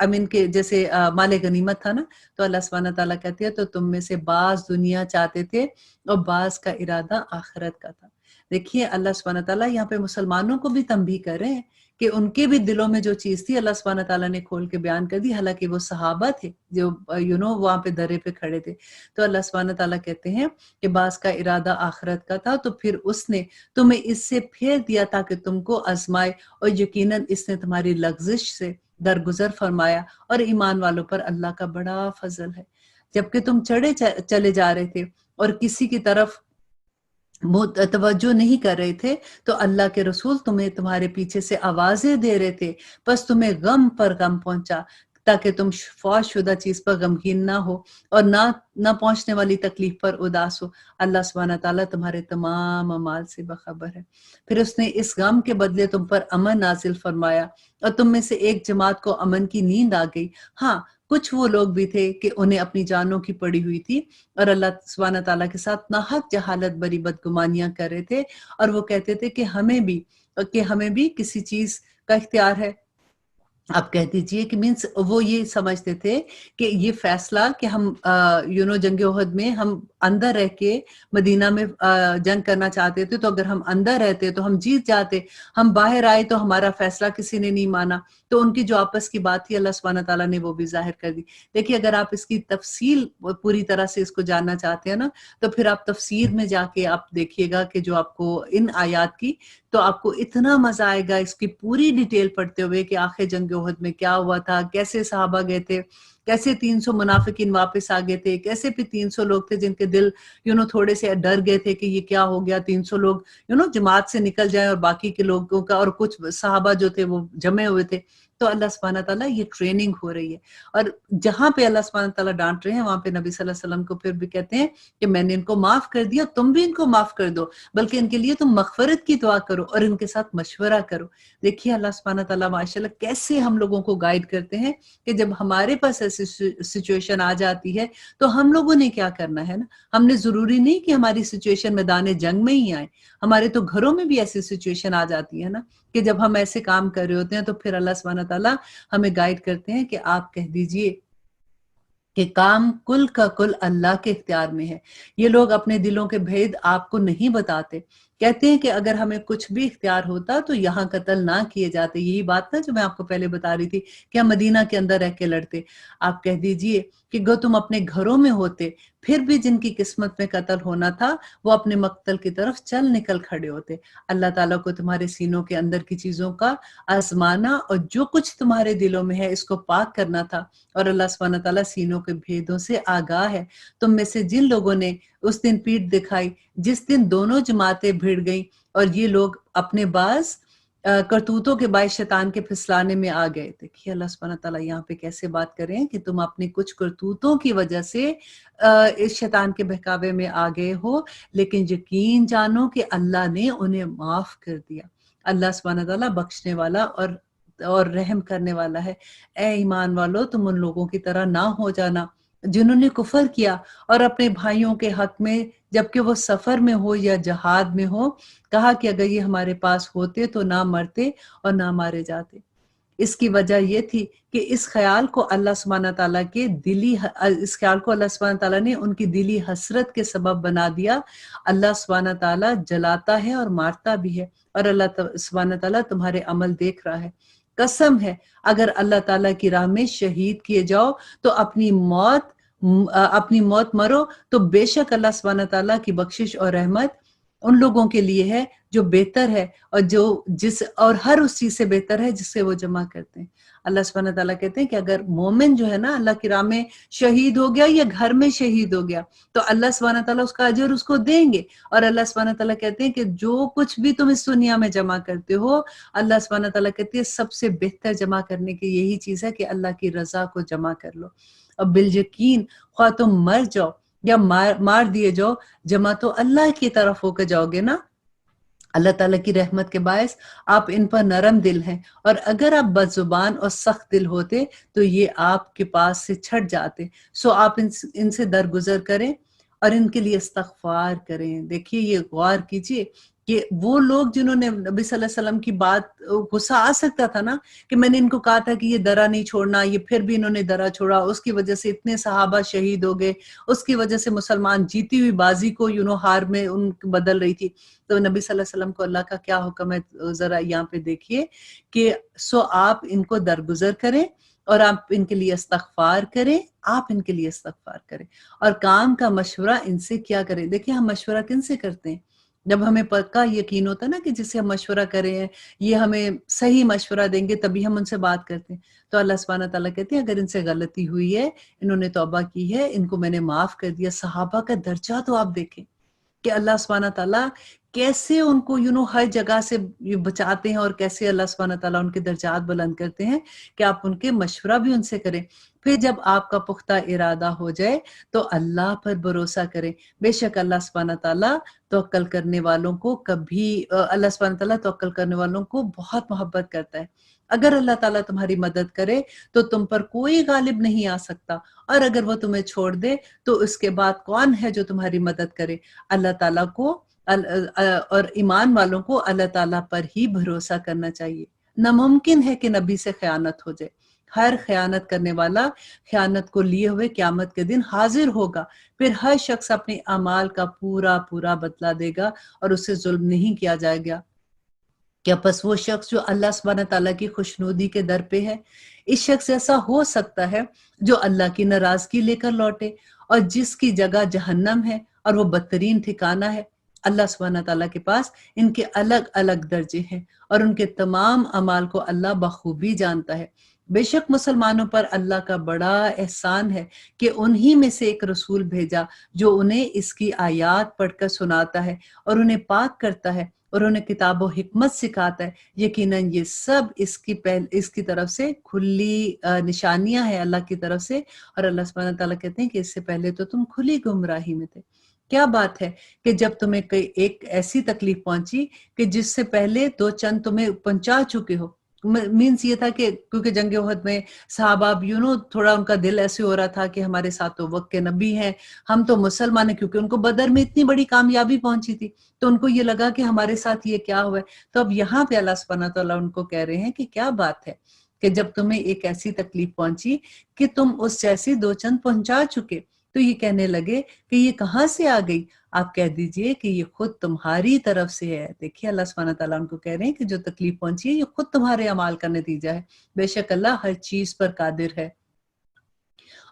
امین کے جیسے مال غنیمت تھا نا، تو اللہ سبحانہ تعالیٰ کہتے ہیں تو تم میں سے بعض دنیا چاہتے تھے اور بعض کا ارادہ آخرت کا تھا۔ دیکھیے اللہ سبحانہ تعالیٰ یہاں پہ مسلمانوں کو بھی تنبیہ کر رہے ہیں کہ ان کے بھی دلوں میں جو چیز تھی اللہ سبحانہ تعالیٰ نے کھول کے بیان کر دی، حالانکہ وہ صحابہ تھے جو وہاں پہ درے پہ کھڑے تھے۔ تو اللہ سبحانہ تعالیٰ کہتے ہیں کہ بعض کا ارادہ آخرت کا تھا، تو پھر اس نے تمہیں اس سے پھیر دیا تاکہ تم کو آزمائے، اور یقیناً اس نے تمہاری لغزش سے درگزر فرمایا، اور ایمان والوں پر اللہ کا بڑا فضل ہے۔ جبکہ تم چلے جا رہے تھے اور کسی کی طرف توجہ نہیں کر رہے تھے، تو اللہ کے رسول تمہیں تمہارے پیچھے سے آوازیں دے رہے تھے، بس تمہیں غم پر غم پہنچا، تاکہ تم فوت شدہ چیز پر غمگین نہ ہو اور نہ پہنچنے والی تکلیف پر اداس ہو۔ اللہ سبحانہ تعالیٰ تمہارے تمام اعمال سے باخبر ہے۔ پھر اس نے اس غم کے بدلے تم پر امن نازل فرمایا اور تم میں سے ایک جماعت کو امن کی نیند آ گئی۔ ہاں، کچھ وہ لوگ بھی تھے کہ انہیں اپنی جانوں کی پڑی ہوئی تھی اور اللہ سبحانہ تعالیٰ کے ساتھ ناحق جہالت بری بدگمانیاں کر رہے تھے، اور وہ کہتے تھے کہ ہمیں بھی کسی چیز کا اختیار ہے۔ آپ کہہ دیجئے کہ مینس وہ یہ سمجھتے تھے کہ یہ فیصلہ کہ ہم جنگ احد میں ہم اندر رہ کے مدینہ میں جنگ کرنا چاہتے تھے، تو اگر ہم اندر رہتے تو ہم جیت جاتے، ہم باہر آئے تو ہمارا فیصلہ کسی نے نہیں مانا۔ تو ان کی جو آپس کی بات تھی اللہ سبحانہ تعالیٰ نے وہ بھی ظاہر کر دی۔ دیکھیے اگر آپ اس کی تفصیل پوری طرح سے اس کو جاننا چاہتے ہیں نا، تو پھر آپ تفسیر میں جا کے آپ دیکھیے گا کہ جو آپ کو ان آیات کی، تو آپ کو اتنا مزہ آئے گا اس کی پوری ڈیٹیل پڑھتے ہوئے کہ آخر جنگ احد میں کیا ہوا تھا، کیسے صحابہ گئے تھے، کیسے 300 منافقین واپس آ گئے تھے، کیسے پھر 300 لوگ تھے جن کے دل تھوڑے سے ڈر گئے تھے کہ یہ کیا ہو گیا، 300 لوگ جماعت سے نکل جائیں اور باقی کے لوگوں کا، اور کچھ صحابہ جو تھے وہ جمے ہوئے تھے۔ تو اللہ سبحانہ تعالیٰ یہ ٹریننگ ہو رہی ہے، اور جہاں پہ اللہ سبحانہ تعالیٰ ڈانٹ رہے ہیں وہاں پہ نبی صلی اللہ علیہ وسلم کو پھر بھی کہتے ہیں کہ میں نے ان کو معاف کر دیا، تم بھی ان کو معاف کر دو، بلکہ ان کے لیے تم مغفرت کی دعا کرو اور ان کے ساتھ مشورہ کرو۔ دیکھیے اللہ سبحانہ تعالیٰ ماشاءاللہ کیسے ہم لوگوں کو گائیڈ کرتے ہیں کہ جب ہمارے پاس ایسی سچویشن آ جاتی ہے تو ہم لوگوں نے کیا کرنا ہے نا۔ ہم نے ضروری نہیں کہ ہماری سچویشن میدان جنگ میں ہی آئے، ہمارے تو گھروں میں بھی ایسی سچویشن آ جاتی ہے نا، کہ جب ہم ایسے کام کر رہے ہوتے ہیں تو پھر اللہ سبحانہ تعالیٰ ہمیں گائیڈ کرتے ہیں کہ آپ کہہ دیجئے کہ کام کل کا کل اللہ کے اختیار میں ہے۔ یہ لوگ اپنے دلوں کے بھید آپ کو نہیں بتاتے، کہتے ہیں کہ اگر ہمیں کچھ بھی اختیار ہوتا تو یہاں قتل نہ کیے جاتے۔ یہی بات نا جو میں آپ کو پہلے بتا رہی تھی کہ ہم مدینہ کے اندر رہ کے لڑتے۔ آپ کہہ دیجئے کہ گو تم اپنے گھروں میں ہوتے، پھر بھی جن کی قسمت میں قتل ہونا تھا وہ اپنے مقتل کی طرف چل نکل کھڑے ہوتے۔ اللہ تعالیٰ کو تمہارے سینوں کے اندر کی چیزوں کا آزمانا اور جو کچھ تمہارے دلوں میں ہے اس کو پاک کرنا تھا، اور اللہ سبحانہ تعالیٰ سینوں کے بھیدوں سے آگاہ ہے۔ تم میں سے جن لوگوں نے اس دن پیٹھ دکھائی جس دن دونوں جماعتیں بھیڑ گئیں اور یہ لوگ اپنے بعض کرتوتوں کے باعث شیطان کے پھسلانے میں آ گئے۔ دیکھیے اللہ سبحانہ تعالیٰ یہاں پہ کیسے بات کر رہے ہیں کہ تم اپنی کچھ کرتوتوں کی وجہ سے اس شیطان کے بہکاوے میں آ گئے ہو، لیکن یقین جانو کہ اللہ نے انہیں معاف کر دیا۔ اللہ سبحانہ تعالیٰ بخشنے والا اور رحم کرنے والا ہے۔ اے ایمان والو، تم ان لوگوں کی طرح نہ ہو جانا جنہوں نے کفر کیا اور اپنے بھائیوں کے حق میں جبکہ وہ سفر میں ہو یا جہاد میں ہو کہا کہ اگر یہ ہمارے پاس ہوتے تو نہ مرتے اور نہ مارے جاتے۔ اس کی وجہ یہ تھی کہ اس خیال کو اللہ سبحانہ تعالیٰ نے ان کی دلی حسرت کے سبب بنا دیا۔ اللہ سبحانہ تعالیٰ جلاتا ہے اور مارتا بھی ہے، اور اللہ سبحانہ تعالیٰ تمہارے عمل دیکھ رہا ہے۔ قسم ہے اگر اللہ تعالیٰ کی راہ میں شہید کیے جاؤ تو اپنی موت مرو تو بے شک اللہ سبحانہ تعالیٰ کی بخشش اور رحمت ان لوگوں کے لیے ہے جو بہتر ہے اور ہر اس چیز سے بہتر ہے جس سے وہ جمع کرتے ہیں۔ اللہ سبحانہ تعالیٰ کہتے ہیں کہ اگر مومن جو ہے نا اللہ کی راہ میں شہید ہو گیا یا گھر میں شہید ہو گیا تو اللہ سبحانہ تعالیٰ اس کا اجر اس کو دیں گے، اور اللہ سبحانہ تعالیٰ کہتے ہیں کہ جو کچھ بھی تم اس دنیا میں جمع کرتے ہو اللہ سبحانہ تعالیٰ کہتے ہیں سب سے بہتر جمع کرنے کی یہی چیز ہے کہ اللہ کی رضا کو جمع کر لو۔ اور بالیقین خواہ تم مر جاؤ یا مار دیے جاؤ، جمع تو اللہ کی طرف ہو کے جاؤ گے نا۔ اللہ تعالیٰ کی رحمت کے باعث آپ ان پر نرم دل ہیں، اور اگر آپ بد زبان اور سخت دل ہوتے تو یہ آپ کے پاس سے چھٹ جاتے۔ سو آپ ان سے درگزر کریں اور ان کے لیے استغفار کریں۔ دیکھیے یہ غور کیجئے کہ وہ لوگ جنہوں نے نبی صلی اللہ علیہ وسلم کی بات، غصہ آ سکتا تھا نا کہ میں نے ان کو کہا تھا کہ یہ درہ نہیں چھوڑنا، یہ پھر بھی انہوں نے درہ چھوڑا، اس کی وجہ سے اتنے صحابہ شہید ہو گئے، اس کی وجہ سے مسلمان جیتی ہوئی بازی کو ہار میں ان بدل رہی تھی۔ تو نبی صلی اللہ علیہ وسلم کو اللہ کا کیا حکم ہے، ذرا یہاں پہ دیکھیے کہ آپ ان کو درگزر کریں اور آپ ان کے لیے استغفار کریں، اور کام کا مشورہ ان سے کیا کریں۔ دیکھیں ہم مشورہ کن سے کرتے ہیں؟ جب ہمیں پکا یقین ہوتا ہے نا کہ جس سے ہم مشورہ کریں ہیں یہ ہمیں صحیح مشورہ دیں گے، تبھی ہم ان سے بات کرتے ہیں۔ تو اللہ سبحانہ تعالیٰ کہتے ہیں اگر ان سے غلطی ہوئی ہے، انہوں نے توبہ کی ہے، ان کو میں نے معاف کر دیا۔ صحابہ کا درجہ تو آپ دیکھیں کہ اللہ سبحانہ تعالیٰ कैसे उनको हर जगह से ये बचाते हैं, और कैसे अल्लाह सुब्हानहू तआला उनके दर्जात बुलंद करते हैं कि आप उनके मशवरा भी उनसे करें। फिर जब आपका पुख्ता इरादा हो जाए तो अल्लाह पर भरोसा करें। बेशक अल्लाह सुब्हानहू तआला तवक्कल करने वालों को अल्लाह सुब्हानहू तआला तवक्कल करने वालों को बहुत मोहब्बत करता है। अगर अल्लाह ताला तुम्हारी मदद करे तो तुम पर कोई गालिब नहीं आ सकता, और अगर वो तुम्हें छोड़ दे तो उसके बाद कौन है जो तुम्हारी मदद करे। अल्लाह ताला को और ईमान वालों को अल्लाह ताला पर ही भरोसा करना चाहिए। नामुमकिन है कि नबी से खयानत हो जाए। हर खयानत करने वाला खयानत को लिए हुए क़यामत के दिन हाजिर होगा। फिर हर शख्स अपने अमाल का पूरा पूरा बदला देगा और उससे जुल्म नहीं किया जाएगा। क्या बस वो शख्स जो अल्लाह सुब्हानहू तआला की खुशनुदी के दर पे है? इस शख्स ऐसा हो सकता है जो अल्लाह की नाराजगी लेकर लौटे और जिसकी जगह जहन्नम है और वो बदतरीन ठिकाना है। अल्लाह सुब्हानहू तआला के पास इनके अलग अलग दर्जे हैं और उनके तमाम अमाल को अल्लाह बखूबी जानता है। बेशक मुसलमानों पर अल्लाह का बड़ा एहसान है कि उन्हीं में से एक रसूल भेजा जो उन्हें इसकी आयात पढ़कर सुनाता है और उन्हें पाक करता है और उन्हें किताब व हिकमत सिखाता है। यकीनन ये सब इसकी तरफ से खुली निशानियां हैं अल्लाह की तरफ से, और अल्लाह सुब्हानहू तआला कहते हैं कि इससे पहले तो तुम खुली गुमराही में थे। क्या बात है कि जब तुम्हें एक ऐसी तकलीफ पहुंची कि जिससे पहले दो चंद तुम्हें पहुंचा चुके हो। मीन्स ये था कि क्योंकि जंग उहद में सहाबा थोड़ा उनका दिल ऐसे हो रहा था कि हमारे साथ तो वक्त के नबी हैं, हम तो मुसलमान हैं, क्योंकि उनको बदर में इतनी बड़ी कामयाबी पहुंची थी, तो उनको ये लगा कि हमारे साथ ये क्या हुआ है। तो अब यहाँ पे अल्लाह सुब्हानहू तआला उनको कह रहे हैं कि क्या बात है कि जब तुम्हें एक ऐसी तकलीफ पहुंची कि तुम उस जैसी दो चंद पहुंचा चुके, तो ये कहने लगे कि ये कहाँ से आ गई। आप कह दीजिए कि ये खुद तुम्हारी तरफ से है। देखिए अल्लाह सुब्हानहू तआला उनको कह रहे हैं कि जो तकलीफ पहुंची है ये खुद तुम्हारे अमाल का नतीजा है। बेशक अल्लाह हर चीज पर कादिर है।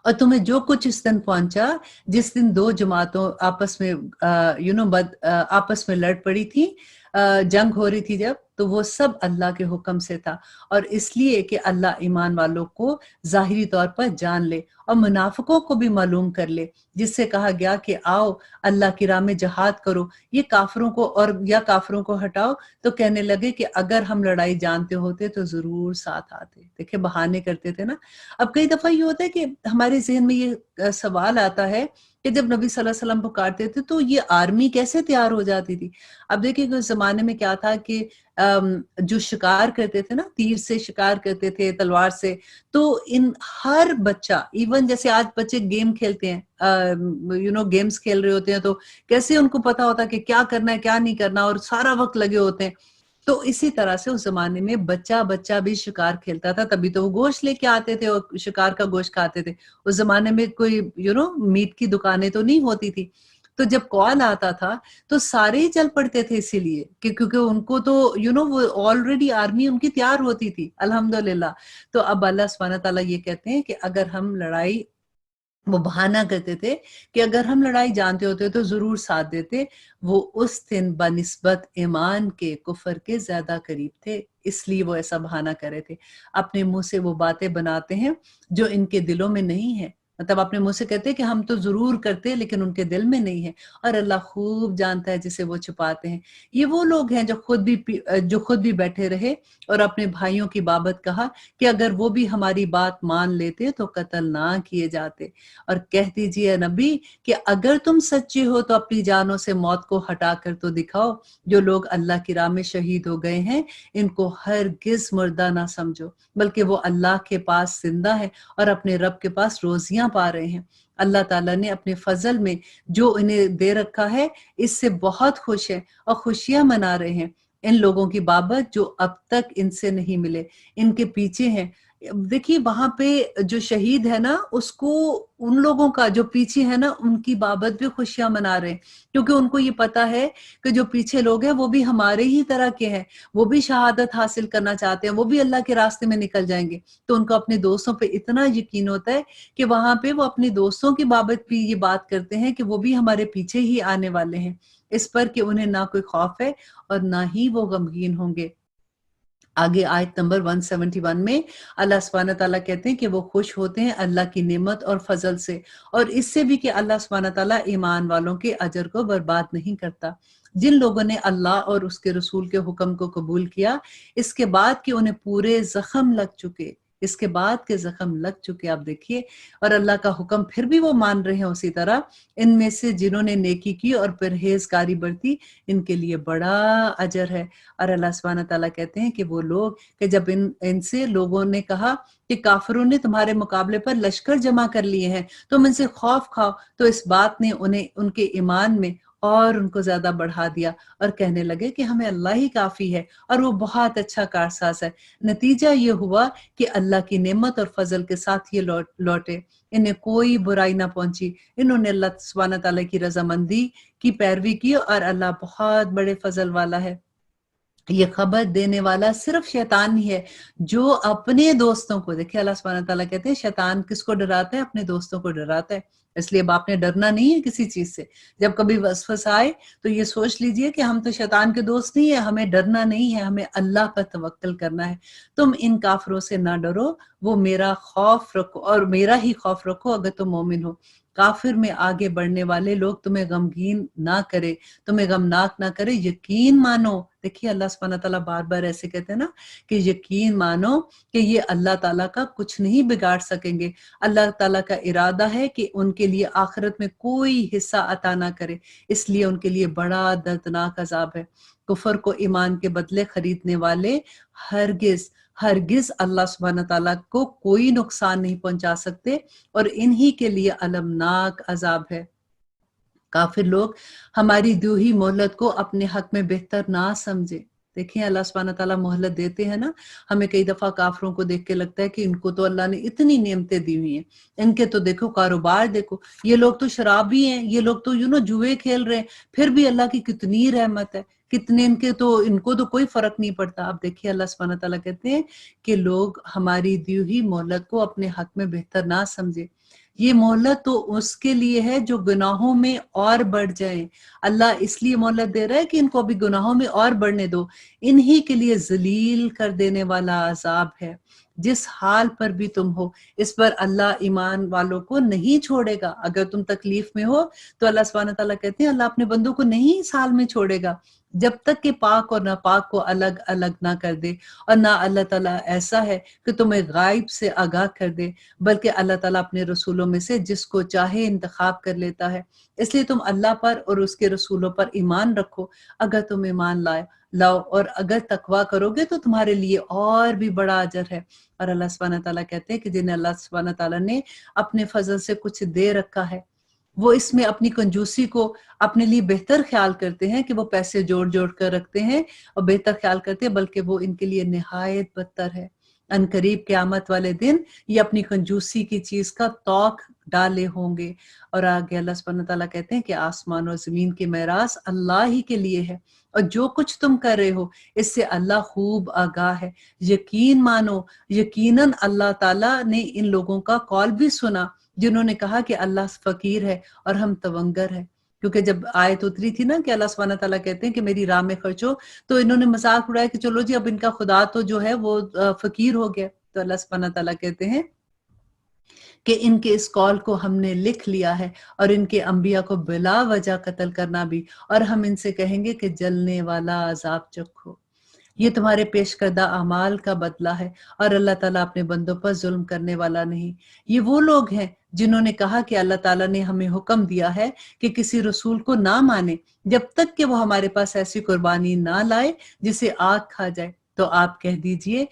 और तुम्हें जो कुछ इस दिन पहुंचा, जिस दिन दो जमातों आपस में आपस में लड़ पड़ी थी, जंग हो रही थी जब, तो वो सब अल्लाह के हुक्म से था, और इसलिए कि अल्लाह ईमान वालों को जाहिरी तौर पर जान ले और मुनाफिकों को भी मालूम कर ले, जिससे कहा गया कि आओ अल्लाह की राह में जहाद करो, ये काफिरों को हटाओ। तो कहने लगे कि अगर हम लड़ाई जानते होते तो जरूर साथ आते। देखिए बहाने करते थे ना। अब कई दफा ये होता है कि हमारे जहन में ये सवाल आता है कि जब नबी सल्लल्लाहु अलैहि वसल्लम पुकारते थे तो ये आर्मी कैसे तैयार हो जाती थी। अब देखिए उस जमाने में क्या था कि जो शिकार करते थे ना, तीर से शिकार करते थे, तलवार से, तो इन हर बच्चा, इवन जैसे आज बच्चे गेम खेलते हैं, गेम्स खेल रहे होते हैं, तो कैसे उनको पता होता है कि क्या करना है क्या नहीं करना, और सारा वक्त लगे होते हैं। तो इसी तरह से उस जमाने में बच्चा बच्चा भी शिकार खेलता था, तभी तो वो गोश्त लेके आते थे और शिकार का गोश्त खाते थे। उस जमाने में कोई मीट की दुकानें तो नहीं होती थी। तो जब कॉल आता था तो सारे ही चल पड़ते थे, इसीलिए कि क्योंकि उनको तो वो ऑलरेडी आर्मी उनकी तैयार होती थी अल्हम्दुलिल्लाह। तो अब अल्लाह सुब्हानहू तआला ये कहते हैं कि अगर हम लड़ाई, वो बहाना करते थे कि अगर हम लड़ाई जानते होते तो जरूर साथ देते। वो उस दिन बनिस्बत ईमान के कुफर के ज्यादा करीब थे, इसलिए वो ऐसा बहाना कर रहे थे। अपने मुंह से वो बातें बनाते हैं जो इनके दिलों में नहीं है। मतलब अपने मुंह से कहते हैं कि हम तो जरूर करते, लेकिन उनके दिल में नहीं है, और अल्लाह खूब जानता है जिसे वो छुपाते हैं। ये वो लोग हैं जो खुद भी बैठे रहे और अपने भाइयों की बाबत कहा कि अगर वो भी हमारी बात मान लेते तो कत्ल ना किए जाते। और कह दीजिए नबी कि अगर तुम सच्चे हो तो अपनी जानों से मौत को हटा कर तो दिखाओ। जो लोग अल्लाह की राह में शहीद हो गए हैं, इनको हरगिज मुर्दा ना समझो, बल्कि वो अल्लाह के पास जिंदा है और अपने रब के पास रोजियां पा रहे हैं। अल्लाह ताला ने अपने फजल में जो इन्हें दे रखा है, इससे बहुत खुश है और खुशियां मना रहे हैं। इन लोगों की बाबत जो अब तक इनसे नहीं मिले, इनके पीछे हैं। देखिए वहां पे जो शहीद है ना, उसको, उन लोगों का जो पीछे है ना, उनकी बाबत भी खुशियां मना रहे हैं, क्योंकि उनको ये पता है कि जो पीछे लोग हैं वो भी हमारे ही तरह के हैं, वो भी शहादत हासिल करना चाहते हैं, वो भी अल्लाह के रास्ते में निकल जाएंगे। तो उनको अपने दोस्तों पे इतना यकीन होता है कि वहां पे वो अपने दोस्तों की बाबत भी ये बात करते हैं कि वो भी हमारे पीछे ही आने वाले हैं, इस पर कि उन्हें ना कोई खौफ है और ना ही वो गमगीन होंगे। आगे आयत नंबर 171 में अल्लाह सुब्हानहू तआला कहते हैं कि वो खुश होते हैं अल्लाह की नेमत और फजल से, और इससे भी कि अल्लाह सुब्हानहू तआला ईमान वालों के अजर को बर्बाद नहीं करता। جن لوگوں نے اللہ اور اس کے رسول کے حکم کو قبول کیا اس کے بعد کہ انہیں پورے زخم لگ چکے، اس کے بعد کے زخم لگ چکے، آپ دیکھیے، اور اللہ کا حکم پھر بھی وہ مان رہے ہیں اسی طرح، ان میں سے جنہوں نے نیکی کی اور پرہیزگاری برتی ان کے لیے بڑا اجر ہے۔ اور اللہ سبحانہ تعالیٰ کہتے ہیں کہ وہ لوگ کہ جب ان سے لوگوں نے کہا کہ کافروں نے تمہارے مقابلے پر لشکر جمع کر لیے ہیں، تم ان سے خوف کھاؤ، تو اس بات نے انہیں ان کے ایمان میں اور ان کو زیادہ بڑھا دیا اور کہنے لگے کہ ہمیں اللہ ہی کافی ہے اور وہ بہت اچھا کارساز ہے۔ نتیجہ یہ ہوا کہ اللہ کی نعمت اور فضل کے ساتھ یہ لوٹے، انہیں کوئی برائی نہ پہنچی، انہوں نے اللہ سبحانہ تعالیٰ کی رضامندی کی پیروی کی اور اللہ بہت بڑے فضل والا ہے۔ یہ خبر دینے والا صرف شیطان ہی ہے جو اپنے دوستوں کو، دیکھیں اللہ سبحانہ تعالیٰ کہتے ہیں شیطان کس کو ڈراتا ہے؟ اپنے دوستوں کو ڈراتا ہے۔ اس لیے اب آپ نے ڈرنا نہیں ہے کسی چیز سے، جب کبھی وسوسہ آئے تو یہ سوچ لیجئے کہ ہم تو شیطان کے دوست نہیں ہیں، ہمیں ڈرنا نہیں ہے، ہمیں اللہ پر توکل کرنا ہے۔ تم ان کافروں سے نہ ڈرو، وہ میرا خوف رکھو اور میرا ہی خوف رکھو اگر تم مومن ہو۔ کافر میں آگے بڑھنے والے لوگ تمہیں غمگین نہ کرے، تمہیں غمناک نہ کرے، یقین مانو۔ دیکھیے اللہ سبحانہ تعالیٰ بار بار ایسے کہتے ہیں نا کہ یقین مانو کہ یہ اللہ تعالیٰ کا کچھ نہیں بگاڑ سکیں گے۔ اللہ تعالیٰ کا ارادہ ہے کہ ان کے لیے آخرت میں کوئی حصہ عطا نہ کرے، اس لیے ان کے لیے بڑا دردناک عذاب ہے۔ کفر کو ایمان کے بدلے خریدنے والے ہرگز اللہ سبحانہ تعالیٰ کو کوئی نقصان نہیں پہنچا سکتے اور انہی کے لیے المناک عذاب ہے۔ کافر لوگ ہماری دی ہوئی مہلت کو اپنے حق میں بہتر نہ سمجھے۔ دیکھیں اللہ سبحانہ تعالیٰ مہلت دیتے ہیں نا، ہمیں کئی دفعہ کافروں کو دیکھ کے لگتا ہے کہ ان کو تو اللہ نے اتنی نعمتیں دی ہوئی ہیں، ان کے تو دیکھو کاروبار دیکھو، یہ لوگ تو شرابی ہیں، یہ لوگ تو جوئے کھیل رہے ہیں، پھر بھی اللہ کی کتنی رحمت ہے، کتنے ان کو تو کوئی فرق نہیں پڑتا۔ آپ دیکھیے اللہ سبحانہ تعالیٰ کہتے ہیں کہ لوگ ہماری دی ہوئی مہلت کو اپنے حق میں بہتر نہ سمجھے۔ یہ مہلت تو اس کے لیے ہے جو گناہوں میں اور بڑھ جائیں۔ اللہ اس لیے مہلت دے رہا ہے کہ ان کو ابھی گناہوں میں اور بڑھنے دو، انہی کے لیے ذلیل کر دینے والا عذاب ہے۔ جس حال پر بھی تم ہو اس پر اللہ ایمان والوں کو نہیں چھوڑے گا۔ اگر تم تکلیف میں ہو تو اللہ سبحانہ تعالیٰ کہتے ہیں اللہ اپنے بندوں کو نہیں اس حال میں چھوڑے گا جب تک کہ پاک اور ناپاک کو الگ الگ نہ کر دے، اور نہ اللہ تعالیٰ ایسا ہے کہ تمہیں غائب سے آگاہ کر دے، بلکہ اللہ تعالیٰ اپنے رسولوں میں سے جس کو چاہے انتخاب کر لیتا ہے۔ اس لیے تم اللہ پر اور اس کے رسولوں پر ایمان رکھو اگر تم ایمان لاؤ، اور اگر تقویٰ کرو گے تو تمہارے لیے اور بھی بڑا اجر ہے۔ اور اللہ سبحانہ تعالیٰ کہتے ہیں کہ جنہیں اللہ سبحانہ تعالیٰ نے اپنے فضل سے کچھ دے رکھا ہے، وہ اس میں اپنی کنجوسی کو اپنے لیے بہتر خیال کرتے ہیں کہ وہ پیسے جوڑ جوڑ کر رکھتے ہیں اور بہتر خیال کرتے ہیں، بلکہ وہ ان کے لیے نہایت بدتر ہے۔ ان قریب قیامت والے دن یہ اپنی کنجوسی کی چیز کا توق ڈالے ہوں گے۔ اور آگے اللہ سبحانہ تعالیٰ کہتے ہیں کہ آسمان اور زمین کی میراث اللہ ہی کے لیے ہے، اور جو کچھ تم کر رہے ہو اس سے اللہ خوب آگاہ ہے۔ یقین مانو، یقیناً اللہ تعالیٰ نے ان لوگوں کا قول بھی سنا جنہوں نے کہا کہ اللہ فقیر ہے اور ہم تونگر ہے۔ کیونکہ جب آیت اتری تھی نا کہ اللہ سبحانہ تعالیٰ کہتے ہیں کہ میری راہ میں خرچو، تو انہوں نے مذاق اڑایا کہ چلو جی اب ان کا خدا تو جو ہے وہ فقیر ہو گیا۔ تو اللہ سبحانہ تعالیٰ کہتے ہیں کہ ان کے اس قول کو ہم نے لکھ لیا ہے، اور ان کے انبیاء کو بلا وجہ قتل کرنا بھی، اور ہم ان سے کہیں گے کہ جلنے والا عذاب چکھو۔ یہ تمہارے پیش کردہ اعمال کا بدلہ ہے، اور اللہ تعالیٰ اپنے بندوں پر ظلم کرنے والا نہیں۔ یہ وہ لوگ ہیں جنہوں نے کہا کہ اللہ تعالیٰ نے ہمیں حکم دیا ہے کہ کسی رسول کو نہ مانے جب تک کہ وہ ہمارے پاس ایسی قربانی نہ لائے جسے آگ کھا جائے۔ تو آپ کہہ دیجئے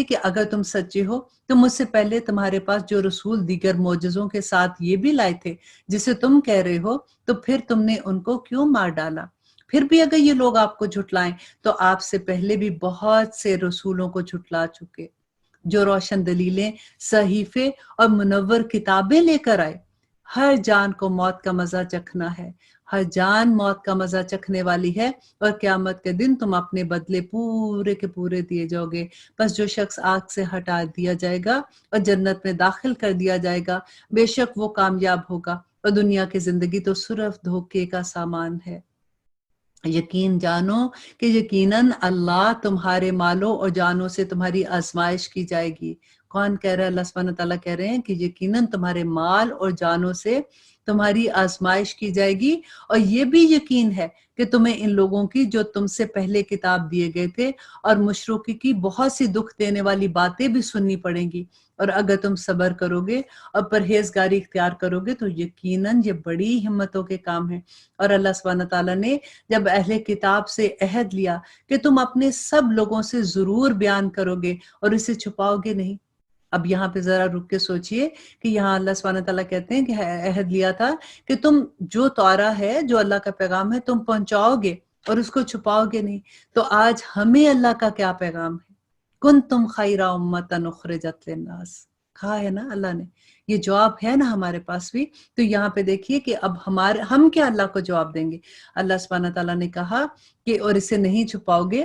کہ اگر تم سچے ہو تو مجھ سے پہلے تمہارے پاس جو رسول دیگر معجزوں کے ساتھ یہ بھی لائے تھے جسے تم کہہ رہے ہو، تو پھر تم نے ان کو کیوں مار ڈالا؟ پھر بھی اگر یہ لوگ آپ کو جھٹلائیں تو آپ سے پہلے بھی بہت سے رسولوں کو جھٹلا چکے، جو روشن دلیلیں، صحیفے اور منور کتابیں لے کر آئے۔ ہر جان کو موت کا مزہ چکھنا ہے، ہر جان موت کا مزہ چکھنے والی ہے، اور قیامت کے دن تم اپنے بدلے پورے کے پورے دیے جاؤ گے۔ بس جو شخص آگ سے ہٹا دیا جائے گا اور جنت میں داخل کر دیا جائے گا، بے شک وہ کامیاب ہوگا، اور دنیا کی زندگی تو صرف دھوکے کا سامان ہے۔ یقین جانو کہ یقیناً اللہ تمہارے مالوں اور جانوں سے تمہاری آزمائش کی جائے گی۔ کون کہہ رہا ہے؟ اللہ سبحانہ تعالیٰ کہہ رہے ہیں کہ یقیناً تمہارے مال اور جانوں سے تمہاری آزمائش کی جائے گی، اور یہ بھی یقین ہے کہ تمہیں ان لوگوں کی جو تم سے پہلے کتاب دیے گئے تھے اور مشرکی کی بہت سی دکھ دینے والی باتیں بھی سننی پڑیں گی، اور اگر تم صبر کرو گے اور پرہیزگاری اختیار کرو گے تو یقیناً یہ بڑی ہمتوں کے کام ہیں۔ اور اللہ سبحانہ تعالیٰ نے جب اہل کتاب سے عہد لیا کہ تم اپنے سب لوگوں سے ضرور بیان کرو گے اور اسے چھپاؤ گے نہیں۔ اب یہاں پہ ذرا رک کے سوچئے کہ یہاں اللہ سبحانہ تعالیٰ کہتے ہیں کہ عہد لیا تھا کہ تم جو تورا ہے، جو اللہ کا پیغام ہے، تم پہنچاؤ گے اور اس کو چھپاؤ گے نہیں۔ تو آج ہمیں اللہ کا کیا پیغام ہے؟ کنتم خیر امۃ اخرجت للناس، کہا ہے نا اللہ نے، یہ جواب ہے نا ہمارے پاس بھی۔ تو یہاں پہ دیکھیے کہ اب ہم کیا اللہ کو جواب دیں گے؟ اللہ سبحانہ تعالیٰ نے کہا کہ اور اسے نہیں چھپاؤ گے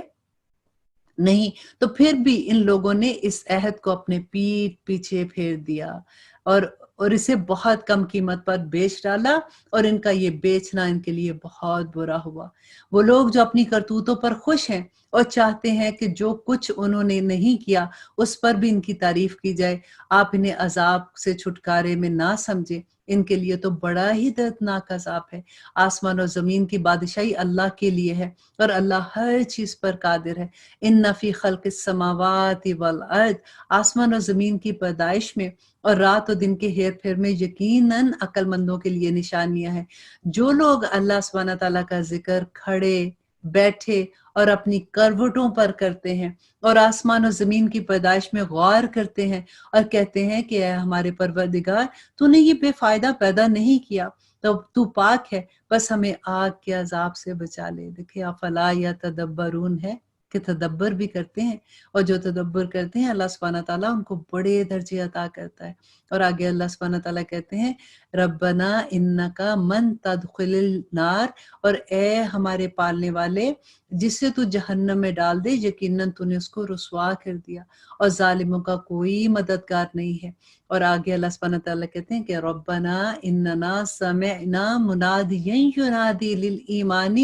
نہیں، تو پھر بھی ان لوگوں نے اس عہد کو اپنے پیٹھ پیچھے پھیر دیا اور اسے بہت کم قیمت پر بیچ ڈالا، اور ان کا یہ بیچنا ان کے لیے بہت برا ہوا۔ وہ لوگ جو اپنی کرتوتوں پر خوش ہیں اور چاہتے ہیں کہ جو کچھ انہوں نے نہیں کیا اس پر بھی ان کی تعریف کی جائے، آپ انہیں عذاب سے چھٹکارے میں نہ سمجھے، ان کے لیے تو بڑا ہی دردناک عذاب ہے۔ آسمان اور زمین کی بادشاہی اللہ کے لیے ہے، اور اللہ ہر چیز پر قادر ہے۔ ان فی خلق السماوات والارض، آسمان اور زمین کی پیدائش میں اور رات و دن کے ہیر پھیر میں یقیناً عقل مندوں کے لیے نشانیاں ہیں۔ جو لوگ اللہ سبحانہ تعالیٰ کا ذکر کھڑے، بیٹھے اور اپنی کروٹوں پر کرتے ہیں، اور آسمان و زمین کی پیدائش میں غور کرتے ہیں اور کہتے ہیں کہ اے ہمارے پروردگار، تو نے یہ بے فائدہ پیدا نہیں کیا، تو پاک ہے، بس ہمیں آگ کے عذاب سے بچا لے۔ دیکھیں افلا یتدبرون ہے کہ تدبر بھی کرتے ہیں، اور جو تدبر کرتے ہیں اللہ سبحانہ تعالیٰ ان کو بڑے درجے عطا کرتا ہے۔ اور آگے اللہ سبحانہ تعالیٰ کہتے ہیں ربنا انکا من تدخل النار، اور اے ہمارے پالنے والے، جسے تو جہنم میں ڈال دے یقیناً تو نے اس کو رسوا کر دیا، اور ظالموں کا کوئی مددگار نہیں ہے۔ اور آگے اللہ سبحانہ تعالیٰ کہتے ہیں کہ ربنا اننا سمعنا منادیا ینادی للایمان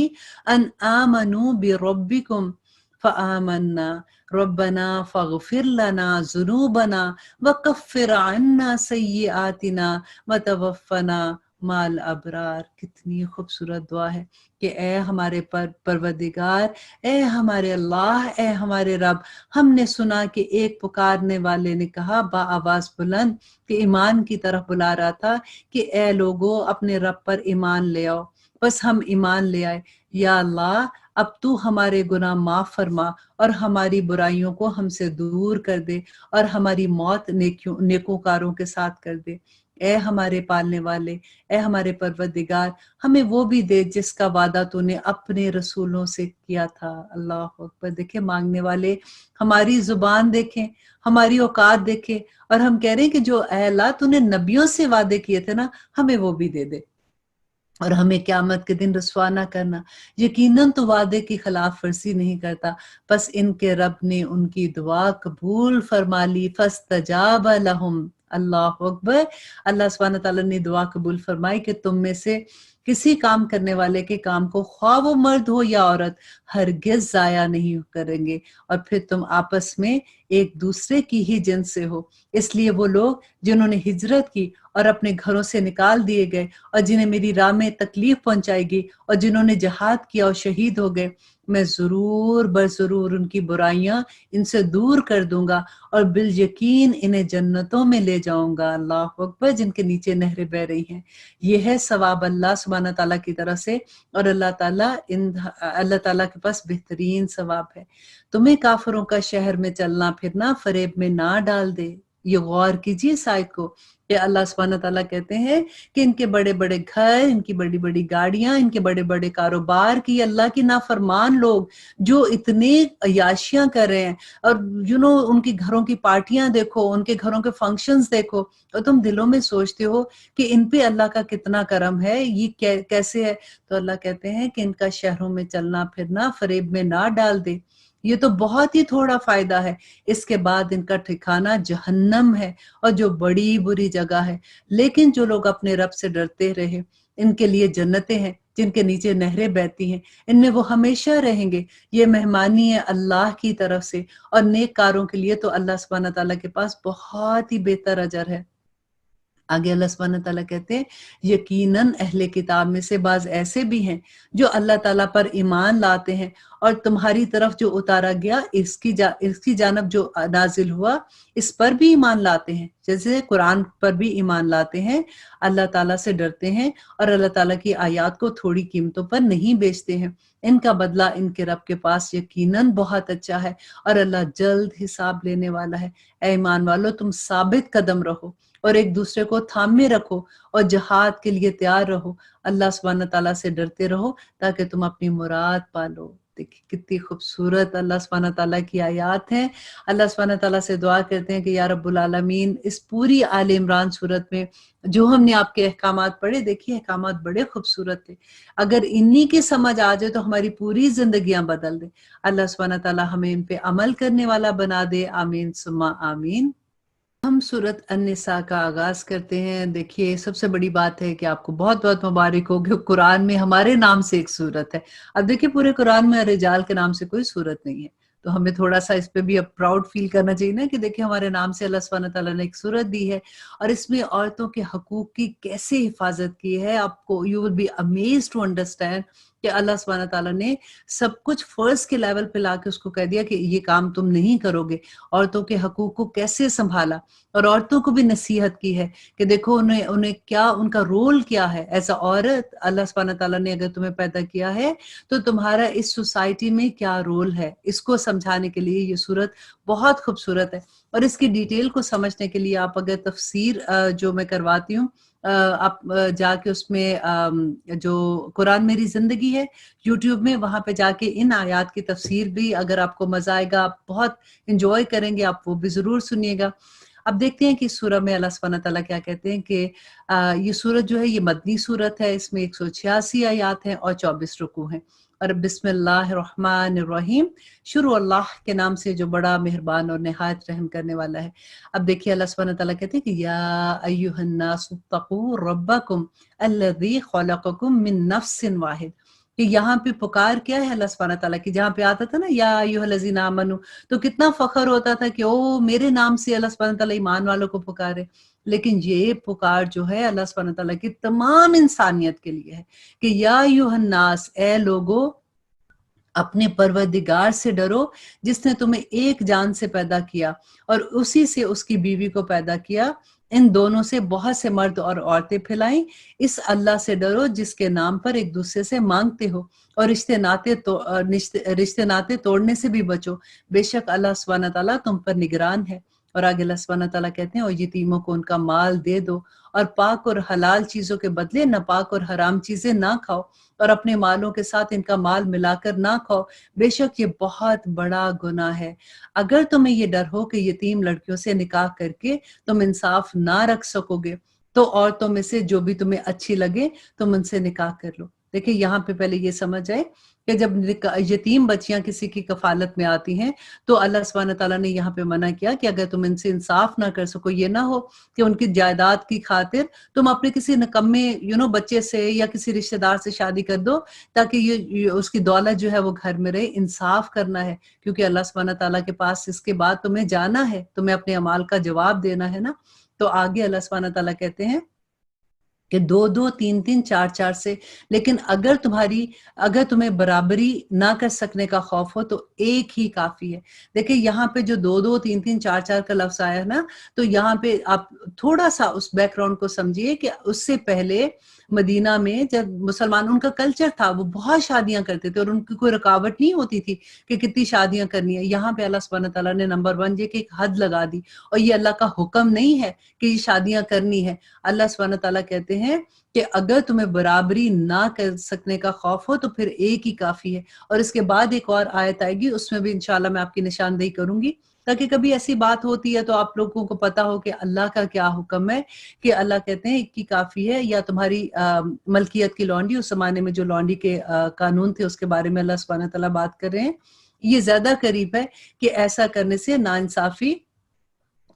ان آمنوا بربکم فآمنا ربنا فاغفر لنا ذنوبنا وکفر عنا سیئاتنا وتوفنا مع الابرار۔ کتنی خوبصورت دعا ہے کہ اے ہمارے پروردگار، اے ہمارے اللہ، اے ہمارے رب، ہم نے سنا کہ ایک پکارنے والے نے کہا با آواز بلند کہ ایمان کی طرف بلا رہا تھا کہ اے لوگو اپنے رب پر ایمان لے آؤ، بس ہم ایمان لے آئے۔ یا اللہ اب تو ہمارے گناہ معاف فرما اور ہماری برائیوں کو ہم سے دور کر دے، اور ہماری موت نیکوکاروں کے ساتھ کر دے۔ اے ہمارے پالنے والے، اے ہمارے پروردگار، ہمیں وہ بھی دے جس کا وعدہ تو نے اپنے رسولوں سے کیا تھا۔ اللہ اکبر۔ دیکھیں مانگنے والے ہماری زبان دیکھیں، ہماری اوقات دیکھیں، اور ہم کہہ رہے ہیں کہ جو اے اللہ تو نے نبیوں سے وعدے کیے تھے نا، ہمیں وہ بھی دے دے، اور ہمیں قیامت کے دن رسوا نہ کرنا۔ یقیناً تو وعدے کی خلاف ورزی نہیں کرتا، بس ان کے رب نے ان کی دعا قبول فرما لی۔ فاستجاب لہم، اللہ اکبر۔ اللہ سبحانہ تعالیٰ نے دعا قبول فرمائی کہ تم میں سے کسی کام کرنے والے کے کام کو، خواہ وہ مرد ہو یا عورت، ہرگز ضائع نہیں کریں گے، اور پھر تم آپس میں ایک دوسرے کی ہی جنس سے ہو۔ اس لیے وہ لوگ جنہوں نے ہجرت کی اور اپنے گھروں سے نکال دیے گئے، اور جنہیں میری راہ میں تکلیف پہنچائے گی، اور جنہوں نے جہاد کیا اور شہید ہو گئے، میں ضرور برضرور ان کی برائیاں ان سے دور کر دوں گا، اور بالیقین انہیں جنتوں میں لے جاؤں گا، اللہ اکبر، جن کے نیچے نہریں بہ رہی ہیں۔ یہ ہے ثواب اللہ سبحانہ تعالیٰ کی طرف سے، اور اللہ تعالیٰ کے پاس بہترین ثواب ہے۔ تمہیں کافروں کا شہر میں چلنا پھرنا فریب میں نہ ڈال دے۔ یہ غور کیجیے اس آیت کو کہ اللہ سبحانہ تعالیٰ کہتے ہیں کہ ان کے بڑے بڑے گھر، ان کی بڑی بڑی گاڑیاں، ان کے بڑے بڑے کاروبار کی اللہ کی نافرمان لوگ جو اتنے عیاشیاں کر رہے ہیں، اور ان کی گھروں کی پارٹیاں دیکھو، ان کے گھروں کے فنکشنز دیکھو، اور تم دلوں میں سوچتے ہو کہ ان پہ اللہ کا کتنا کرم ہے، یہ کیسے ہے؟ تو اللہ کہتے ہیں کہ ان کا شہروں میں چلنا پھرنا فریب میں نہ ڈال دے، یہ تو بہت ہی تھوڑا فائدہ ہے، اس کے بعد ان کا ٹھکانہ جہنم ہے، اور جو بڑی بری جگہ ہے۔ لیکن جو لوگ اپنے رب سے ڈرتے رہے، ان کے لیے جنتیں ہیں जिनके नीचे नहरें बहती हैं, इनमें वो हमेशा रहेंगे। ये मेहमानी है अल्लाह की तरफ से, और नेक कारों के लिए तो अल्लाह सुब्हानहू तआला के पास बहुत ही बेहतर अजर है। आगे अल्लाह सुब्हानहू तआला कहते हैं, यकीनन अहले किताब में से बाज ऐसे भी हैं जो अल्लाह ताला पर ईमान लाते हैं, और तुम्हारी तरफ जो उतारा गया इसकी जानब जो नाजिल हुआ इस पर भी ईमान लाते हैं। जैसे कुरान पर भी ईमान लाते हैं, अल्लाह ताला से डरते हैं और अल्लाह ताला की आयात को थोड़ी कीमतों पर नहीं बेचते हैं। इनका बदला इनके रब के पास यकीनन बहुत अच्छा है, और अल्लाह जल्द हिसाब लेने वाला है। ऐ ईमान वालों, तुम साबित कदम रहो और एक दूसरे को थामे रखो और जहाद के लिए तैयार रहो। अल्लाह सुब्हानहू तआला से डरते रहो ताकि तुम अपनी मुराद पालो। देखिए कितनी खूबसूरत अल्लाह सुब्हानहू तआला की आयात हैं। अल्लाह सुब्हानहू तआला से दुआ करते हैं कि या रब्बुल आलमीन, इस पूरी आले इमरान सूरत में जो हमने आपके अहकामात पढ़े, देखिए अहकामात बड़े खूबसूरत थे, अगर इन्हीं की समझ आ जाए तो हमारी पूरी जिंदगियां बदल दे। अल्लाह सुब्हानहू तआला हमें इन पे अमल करने वाला बना दे। आमीन सुम्मा आमीन। हम सूरत अन-निसा का आगाज करते हैं। देखिए सबसे बड़ी बात है कि आपको बहुत बहुत मुबारक हो कि कुरान में हमारे नाम से एक सूरत है। अब देखिए पूरे कुरान में रिजाल के नाम से कोई सूरत नहीं है, तो हमें थोड़ा सा इस पे भी अब प्राउड फील करना चाहिए ना कि देखिए हमारे नाम से अल्लाह सुब्हानहू तआला ने एक सूरत दी है, और इसमें औरतों के हकूक की कैसे हिफाजत की है। आपको you will be amazed to understand कि अल्लाह सुब्हानहू तआला ने सब कुछ फर्ज के लेवल पे लाके उसको कह दिया कि ये काम तुम नहीं करोगे। औरतों के हकूक को कैसे संभाला, और औरतों को भी नसीहत की है कि देखो उन्हें क्या, उनका रोल क्या है एज अ औरत। अल्लाह सुब्हानहू तआला ने अगर तुम्हें पैदा किया है तो तुम्हारा इस सोसाइटी में क्या रोल है, इसको समझाने के लिए ये सूरत बहुत खूबसूरत है। और इसकी डिटेल को समझने के लिए आप अगर तफसीर जो मैं करवाती हूँ, आप जाके उसमें जो कुरान मेरी जिंदगी है यूट्यूब में, वहां पे जाके इन आयात की तफसीर भी अगर आपको मजा आएगा, आप बहुत इंजॉय करेंगे, आप वो भी जरूर सुनिएगा। अब देखते हैं कि सूरह में अल्लाह सुब्हानहू तआला क्या कहते हैं कि ये सूरत जो है ये मदनी सूरत है। इसमें 186 आयात हैं और 24 रुकू हैं। और बिस्मिल्लाहिर्रहमानिर्रहीम, शुरू अल्लाह के नाम से जो बड़ा मेहरबान और निहायत रहम करने वाला है। अब देखिए अल्लाह सुब्हानहू तआला कहते हैं कि या अय्युहन्नासुत्तकू रब्बकुम अल्लज़ी खलक़कुम मिन नफ्सिन वाहिद, कि यहाँ पे पुकार क्या है अल्लाह सुब्हानहू तआला की। जहाँ पे आता था ना या अय्युहल्लज़ीना आमनू, तो कितना फख्र होता था कि ओ मेरे नाम से अल्लाह सुब्हानहू तआला ईमान वालों को पुकारे। लेकिन ये पुकार जो है अल्लाह सुब्हानहू तआला की तमाम इंसानियत के लिए है कि या अय्युहन्नास, ए लोगो, अपने परवरदिगार से डरो जिसने तुम्हें एक जान से पैदा किया और उसी से उसकी बीवी को पैदा किया, इन दोनों से बहुत से मर्द और औरतें फैलाई। इस अल्लाह से डरो जिसके नाम पर एक दूसरे से मांगते हो, और रिश्ते नाते तोड़ने से भी बचो। बेशक अल्लाह सुब्हानहू तआला तुम पर निगरान है। और आगे अल्लाह सुब्हानहू तआला कहते हैं, और यतीमों को उनका माल दे दो, और पाक और हलाल चीजों के बदले नापाक और हराम चीजें ना खाओ, और अपने मालों के साथ इनका माल मिलाकर ना खाओ, बेशक ये बहुत बड़ा गुनाह है। अगर तुम्हें ये डर हो कि यतीम लड़कियों से निकाह करके तुम इंसाफ ना रख सकोगे, तो औरतों में से जो भी तुम्हें अच्छी लगे तुम उनसे निकाह कर लो। देखिए यहाँ पे पहले ये समझ आए कि जब यतीम बच्चियां किसी की कफालत में आती हैं तो अल्लाह सुब्हानहू तआला ने यहाँ पे मना किया कि अगर तुम इनसे इंसाफ ना कर सको, ये ना हो कि उनकी जायदाद की खातिर तुम अपने किसी निकम्मे बच्चे से या किसी रिश्तेदार से शादी कर दो ताकि ये उसकी दौलत जो है वो घर में रहे। इंसाफ करना है, क्योंकि अल्लाह सुब्हानहू तआला के पास इसके बाद तुम्हें जाना है, तुम्हें अपने अमाल का जवाब देना है ना। तो आगे अल्लाह सुब्हानहू तआला कहते हैं कि 2-2, 3-3, 4-4 से, लेकिन अगर तुम्हें बराबरी ना कर सकने का खौफ हो तो एक ही काफी है। देखिए यहाँ पे जो 2-2, 3-3, 4-4 का लफ्ज आया है ना, तो यहाँ पे आप थोड़ा सा उस बैकग्राउंड को समझिए कि उससे पहले मदीना में जब मुसलमान, उनका कल्चर था, वो बहुत शादियां करते थे और उनकी कोई रुकावट नहीं होती थी कि कितनी शादियां करनी है। यहाँ पे अल्लाह सुब्हानहू तआला ने नंबर 1 ये कि एक हद लगा दी, और ये अल्लाह का हुक्म नहीं है कि ये शादियां करनी है। अल्लाह सुब्हानहू तआला कहते हैं कि अगर तुम्हें बराबरी ना कर सकने का खौफ हो तो फिर एक ही काफी है। और इसके बाद एक और आयत आएगी, उसमें भी इंशाल्लाह मैं आपकी निशानदेही करूंगी, ताकि कभी ऐसी बात होती है तो आप लोगों को पता हो कि अल्लाह का क्या हुक्म है। कि अल्लाह कहते हैं एक ही काफी है, या तुम्हारी मलकियत की लौंडी, उस जमाने में जो लौंडी के कानून थे उसके बारे में अल्लाह सुब्हानहू तआला बात कर रहे हैं। ये ज्यादा करीब है कि ऐसा करने से नाइंसाफी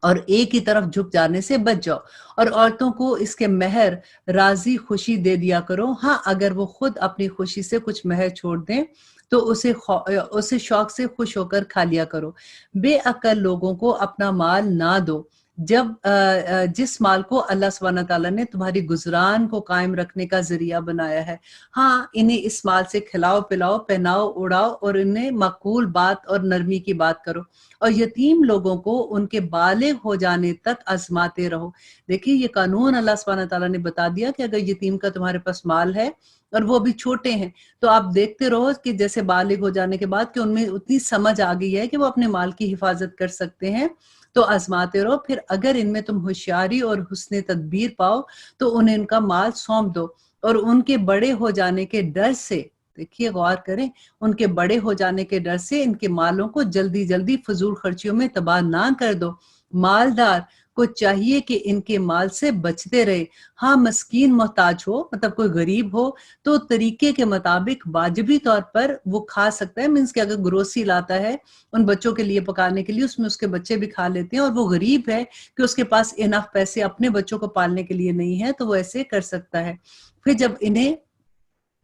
और एक ही तरफ झुक जाने से बच जाओ। और औरतों को इसके महर राजी खुशी दे दिया करो। हाँ, अगर वो खुद अपनी खुशी से कुछ महर छोड़ दें तो उसे शौक से खुश होकर खा लिया करो। बेअक्ल लोगों को अपना माल ना दो, जिस माल को अल्लाह सुब्हानहू तआला ने तुम्हारी गुजरान को कायम रखने का जरिया बनाया है। हाँ, इन्हें इस माल से खिलाओ पिलाओ, पहनाओ उड़ाओ और इन्हें माकूल बात और नरमी की बात करो। और यतीम लोगों को उनके बालिग हो जाने तक आजमाते रहो। देखिए, ये कानून अल्लाह सुब्हानहू तआला ने बता दिया कि अगर यतीम का तुम्हारे पास माल है और वो अभी छोटे हैं, तो आप देखते रहो कि जैसे बालिग हो जाने के बाद कि उनमें उतनी समझ आ गई है कि वो अपने माल की हिफाजत कर सकते हैं, तो आजमाते रहो। फिर अगर इनमें तुम होशियारी और हुस्न तदबीर पाओ तो उन्हें इनका माल सौंप दो। और उनके बड़े हो जाने के डर से, देखिए गौर करें, उनके बड़े हो जाने के डर से इनके मालों को जल्दी जल्दी फजूल खर्चियों में तबाह ना कर दो। मालदार को चाहिए कि इनके माल से बचते रहे। हाँ, मस्कीन मोहताज हो, मतलब कोई गरीब हो, तो तरीके के मुताबिक वाजिबी तौर पर वो खा सकता है। मीन्स कि अगर ग्रोसरी लाता है उन बच्चों के लिए पकाने के लिए, उसमें उसके बच्चे भी खा लेते हैं, और वो गरीब है कि उसके पास इनफ पैसे अपने बच्चों को पालने के लिए नहीं है, तो वो ऐसे कर सकता है। फिर जब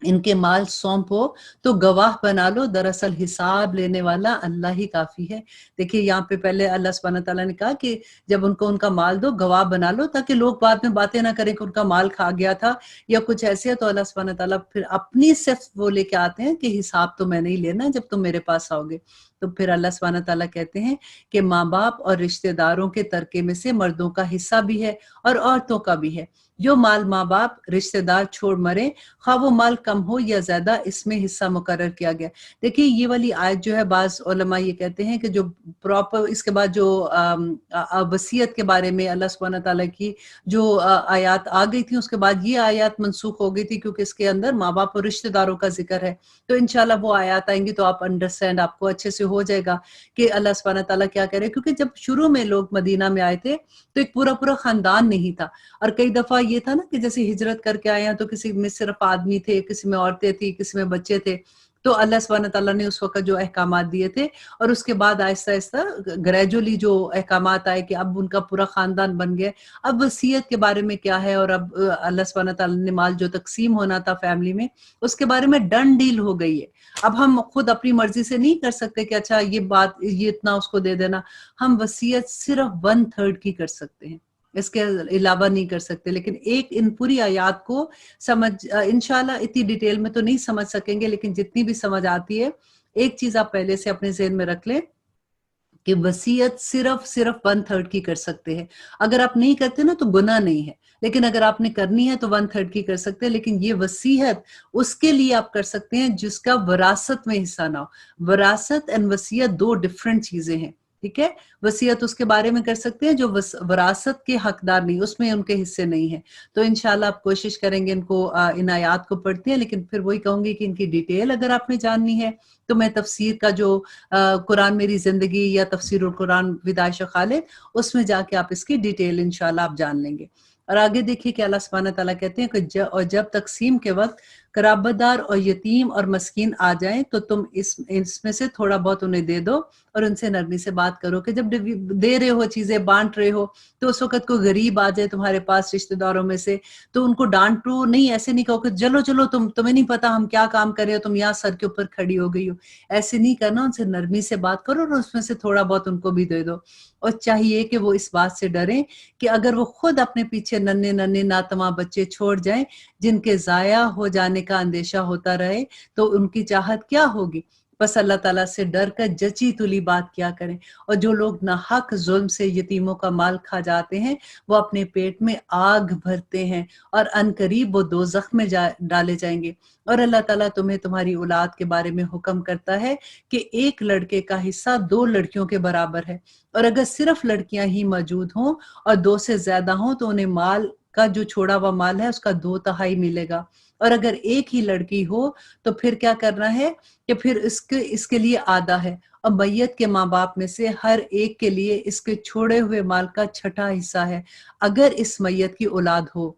इनके माल सौंपो तो गवाह बना लो, दरअसल हिसाब लेने वाला अल्लाह ही काफी है। देखिए, यहाँ पे पहले अल्लाह सुब्हानहू तआला ने कहा कि जब उनको उनका माल दो, गवाह बना लो, ताकि लोग बाद में बातें ना करें कि उनका माल खा गया था या कुछ ऐसे। तो अल्लाह सुब्हानहू तआला फिर अपनी सिर्फ वो लेके आते हैं कि हिसाब तो मैंने ही लेना जब तुम मेरे पास आओगे। तो फिर अल्लाह सुब्हानहू तआला कहते हैं कि माँ बाप और रिश्तेदारों के तरके में से मर्दों का हिस्सा भी है और औरतों का भी है। जो माल माँ बाप रिश्तेदार छोड़ मरे, खा वो माल कम हो या ज्यादा, इसमें हिस्सा मुकर्रर किया गया। देखिए, ये वाली आयत जो है, बाज उलमा ये कहते हैं कि जो प्रॉपर इसके बाद जो वसीयत के बारे में अल्लाह सुब्हानहू तआला की जो आयत आ गई थी, उसके बाद ये आयत मनसूख हो गई थी, क्योंकि इसके अंदर माँ बाप और रिश्तेदारों का जिक्र है। तो इंशाल्लाह वो आयत आएंगी तो आप अंडरस्टैंड, आपको अच्छे से हो जाएगा कि अल्लाह सुब्हानहू तआला क्या कह रहे हैं। क्योंकि जब शुरू में लोग मदीना में आए थे तो एक पूरा पूरा खानदान नहीं था, और कई दफा ये था ना कि जैसे हिजरत करके आए हैं तो किसी में सिर्फ आदमी थे, किसी में औरतें थी, किसी में बच्चे थे। तो अल्लाह सुब्हानहू तआला ने उस वक्त जो अहकामात दिए थे, और उसके बाद आहिस्ता आहिस्ता ग्रेजुअली जो अहकामात आए कि अब उनका पूरा खानदान बन गया। अब वसीयत के बारे में क्या है, और अब अल्लाह सुब्हानहू तआला ने माल जो तकसीम होना था फैमिली में, उसके बारे में डन डील हो गई है। अब हम खुद अपनी मर्जी से नहीं कर सकते कि अच्छा ये बात, ये इतना उसको दे देना। हम वसीयत सिर्फ 1/3 की कर सकते हैं, इसके अलावा नहीं कर सकते। लेकिन एक इन पूरी आयत को समझ, इंशाल्लाह इतनी डिटेल में तो नहीं समझ सकेंगे, लेकिन जितनी भी समझ आती है, एक चीज आप पहले से अपने ज़हन में रख लें कि वसीयत सिर्फ 1/3 की कर सकते हैं। अगर आप नहीं करते ना तो गुनाह नहीं है, लेकिन अगर आपने करनी है तो 1/3 की कर सकते हैं। लेकिन ये वसीयत उसके लिए आप कर सकते हैं जिसका विरासत में हिस्सा ना हो। विरासत एंड वसीयत दो डिफरेंट चीजें हैं, ठीक है। वसीयत उसके बारे में कर सकते हैं जो विरासत के हकदार नहीं, उसमें उनके हिस्से नहीं है। तो इंशाल्लाह आप कोशिश करेंगे इनको, इन आयात को पढ़ते हैं। लेकिन फिर वही कहूंगी कि इनकी डिटेल अगर आपने जाननी है तो मैं तफसीर का जो कुरान मेरी जिंदगी या तफसीरुल कुरान विद आयशा खालिद, उसमें जाके आप इसकी डिटेल इंशाल्लाह आप जान लेंगे। और आगे देखिए कि अल्लाह सुब्हानहू तआला कहते हैं कि जब तकसीम के वक्त कराबतदार और यतीम और मस्कीन आ जाएं तो तुम इसमें से थोड़ा बहुत उन्हें दे दो और उनसे नरमी से बात करो। कि जब दे रहे हो, चीजें बांट रहे हो, तो उस वक्त कोई गरीब आ जाए तुम्हारे पास रिश्तेदारों में से, तो उनको डांटो नहीं, ऐसे नहीं कहो कि चलो चलो तुम्हें नहीं पता हम क्या काम कर रहे हो, तुम यहाँ सर के ऊपर खड़ी हो गई हो। ऐसे नहीं करना, उनसे नरमी से बात करो और उसमें से थोड़ा बहुत उनको भी दे दो। और चाहिए कि वो इस बात से डरें कि अगर वो खुद अपने पीछे नन्हे नन्हे नातमा बच्चे छोड़ जाएं जिनके जाया हो जाने का अंदेशा होता रहे, तो उनकी चाहत क्या होगी। बस अल्लाह ताला से डर कर जची तुली बात क्या करें। और जो लोग नाहक जुल्म से यतीमों का माल खा जाते हैं, वो अपने पेट में आग भरते हैं और अनकरीब वो दोज़ख में डाले जाएंगे। और अल्लाह ताला तुम्हें तुम्हारी औलाद के बारे में हुक्म करता है कि एक लड़के का हिस्सा 2 लड़कियों के बराबर है, और अगर सिर्फ लड़कियां ही मौजूद हों और 2 से ज्यादा हों तो उन्हें माल का जो छोड़ा हुआ माल है उसका 2/3 मिलेगा। और अगर एक ही लड़की हो तो फिर क्या करना है कि फिर इसके लिए आधा है, और मैयत के माँ बाप में से हर एक के लिए इसके छोड़े हुए माल का 6ठा हिस्सा है, अगर इस मैयत की औलाद हो।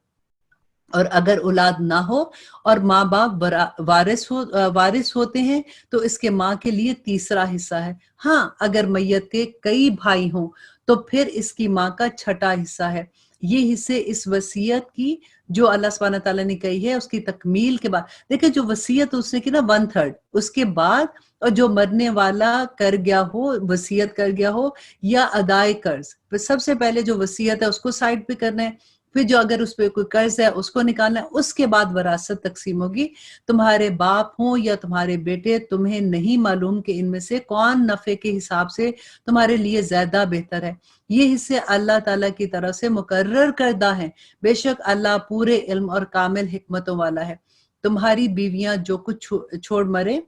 اور اگر اولاد نہ ہو اور ماں باپ وارث ہوتے ہیں تو اس کے ماں کے لیے تیسرا حصہ ہے۔ ہاں اگر میت کے کئی بھائی ہوں تو پھر اس کی ماں کا چھٹا حصہ ہے۔ یہ حصے اس وصیت کی جو اللہ سبحانہ تعالیٰ نے کہی ہے اس کی تکمیل کے بعد، دیکھیں جو وصیت اس نے کی نا 1/3 اس کے بعد، اور جو مرنے والا کر گیا ہو، وصیت کر گیا ہو یا ادائے قرض، سب سے پہلے جو وصیت ہے اس کو سائڈ پہ کرنا ہے، پھر جو اگر اس پہ کوئی قرض ہے اس کو نکالنا ہے، اس کے بعد وراثت تقسیم ہوگی۔ تمہارے باپ ہوں یا تمہارے بیٹے، تمہیں نہیں معلوم کہ ان میں سے کون نفع کے حساب سے تمہارے لیے زیادہ بہتر ہے۔ یہ حصے اللہ تعالیٰ کی طرف سے مقرر کردہ ہیں، بے شک اللہ پورے علم اور کامل حکمتوں والا ہے۔ تمہاری بیویاں جو کچھ چھوڑ مرے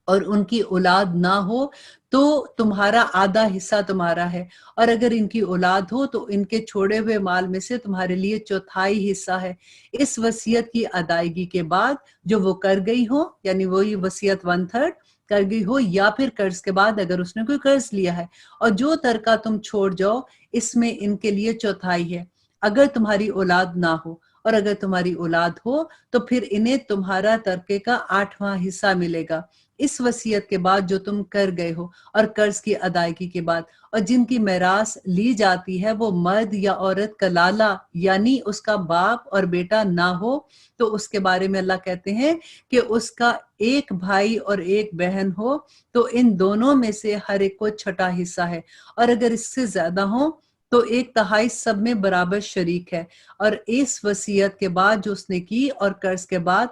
اور ان کی اولاد نہ ہو تو تمہارا آدھا حصہ تمہارا ہے، اور اگر ان کی اولاد ہو تو ان کے چھوڑے ہوئے مال میں سے تمہارے لیے چوتھائی حصہ ہے، اس وصیت کی ادائیگی کے بعد جو وہ کر گئی ہو، یعنی وہی وصیت 1/3 کر گئی ہو، یا پھر قرض کے بعد اگر اس نے کوئی قرض لیا ہے، اور جو ترکہ تم چھوڑ جاؤ اس میں ان کے لیے چوتھائی ہے، اگر تمہاری اولاد نہ ہو، اور اگر تمہاری اولاد ہو تو پھر انہیں تمہارا ترکے کا 8واں حصہ ملے گا، اس وصیت کے بعد جو تم کر گئے ہو اور قرض کی ادائیگی کے بعد۔ اور جن کی میراث لی جاتی ہے وہ مرد یا عورت کلالہ، یعنی اس کا باپ اور بیٹا نہ ہو، تو اس کے بارے میں اللہ کہتے ہیں کہ اس کا ایک بھائی اور ایک بہن ہو تو ان دونوں میں سے ہر ایک کو چھٹا حصہ ہے، اور اگر اس سے زیادہ ہوں تو 1/3 سب میں برابر شریک ہے۔ اور اس وصیت کے بعد جو اس نے کی اور قرض کے بعد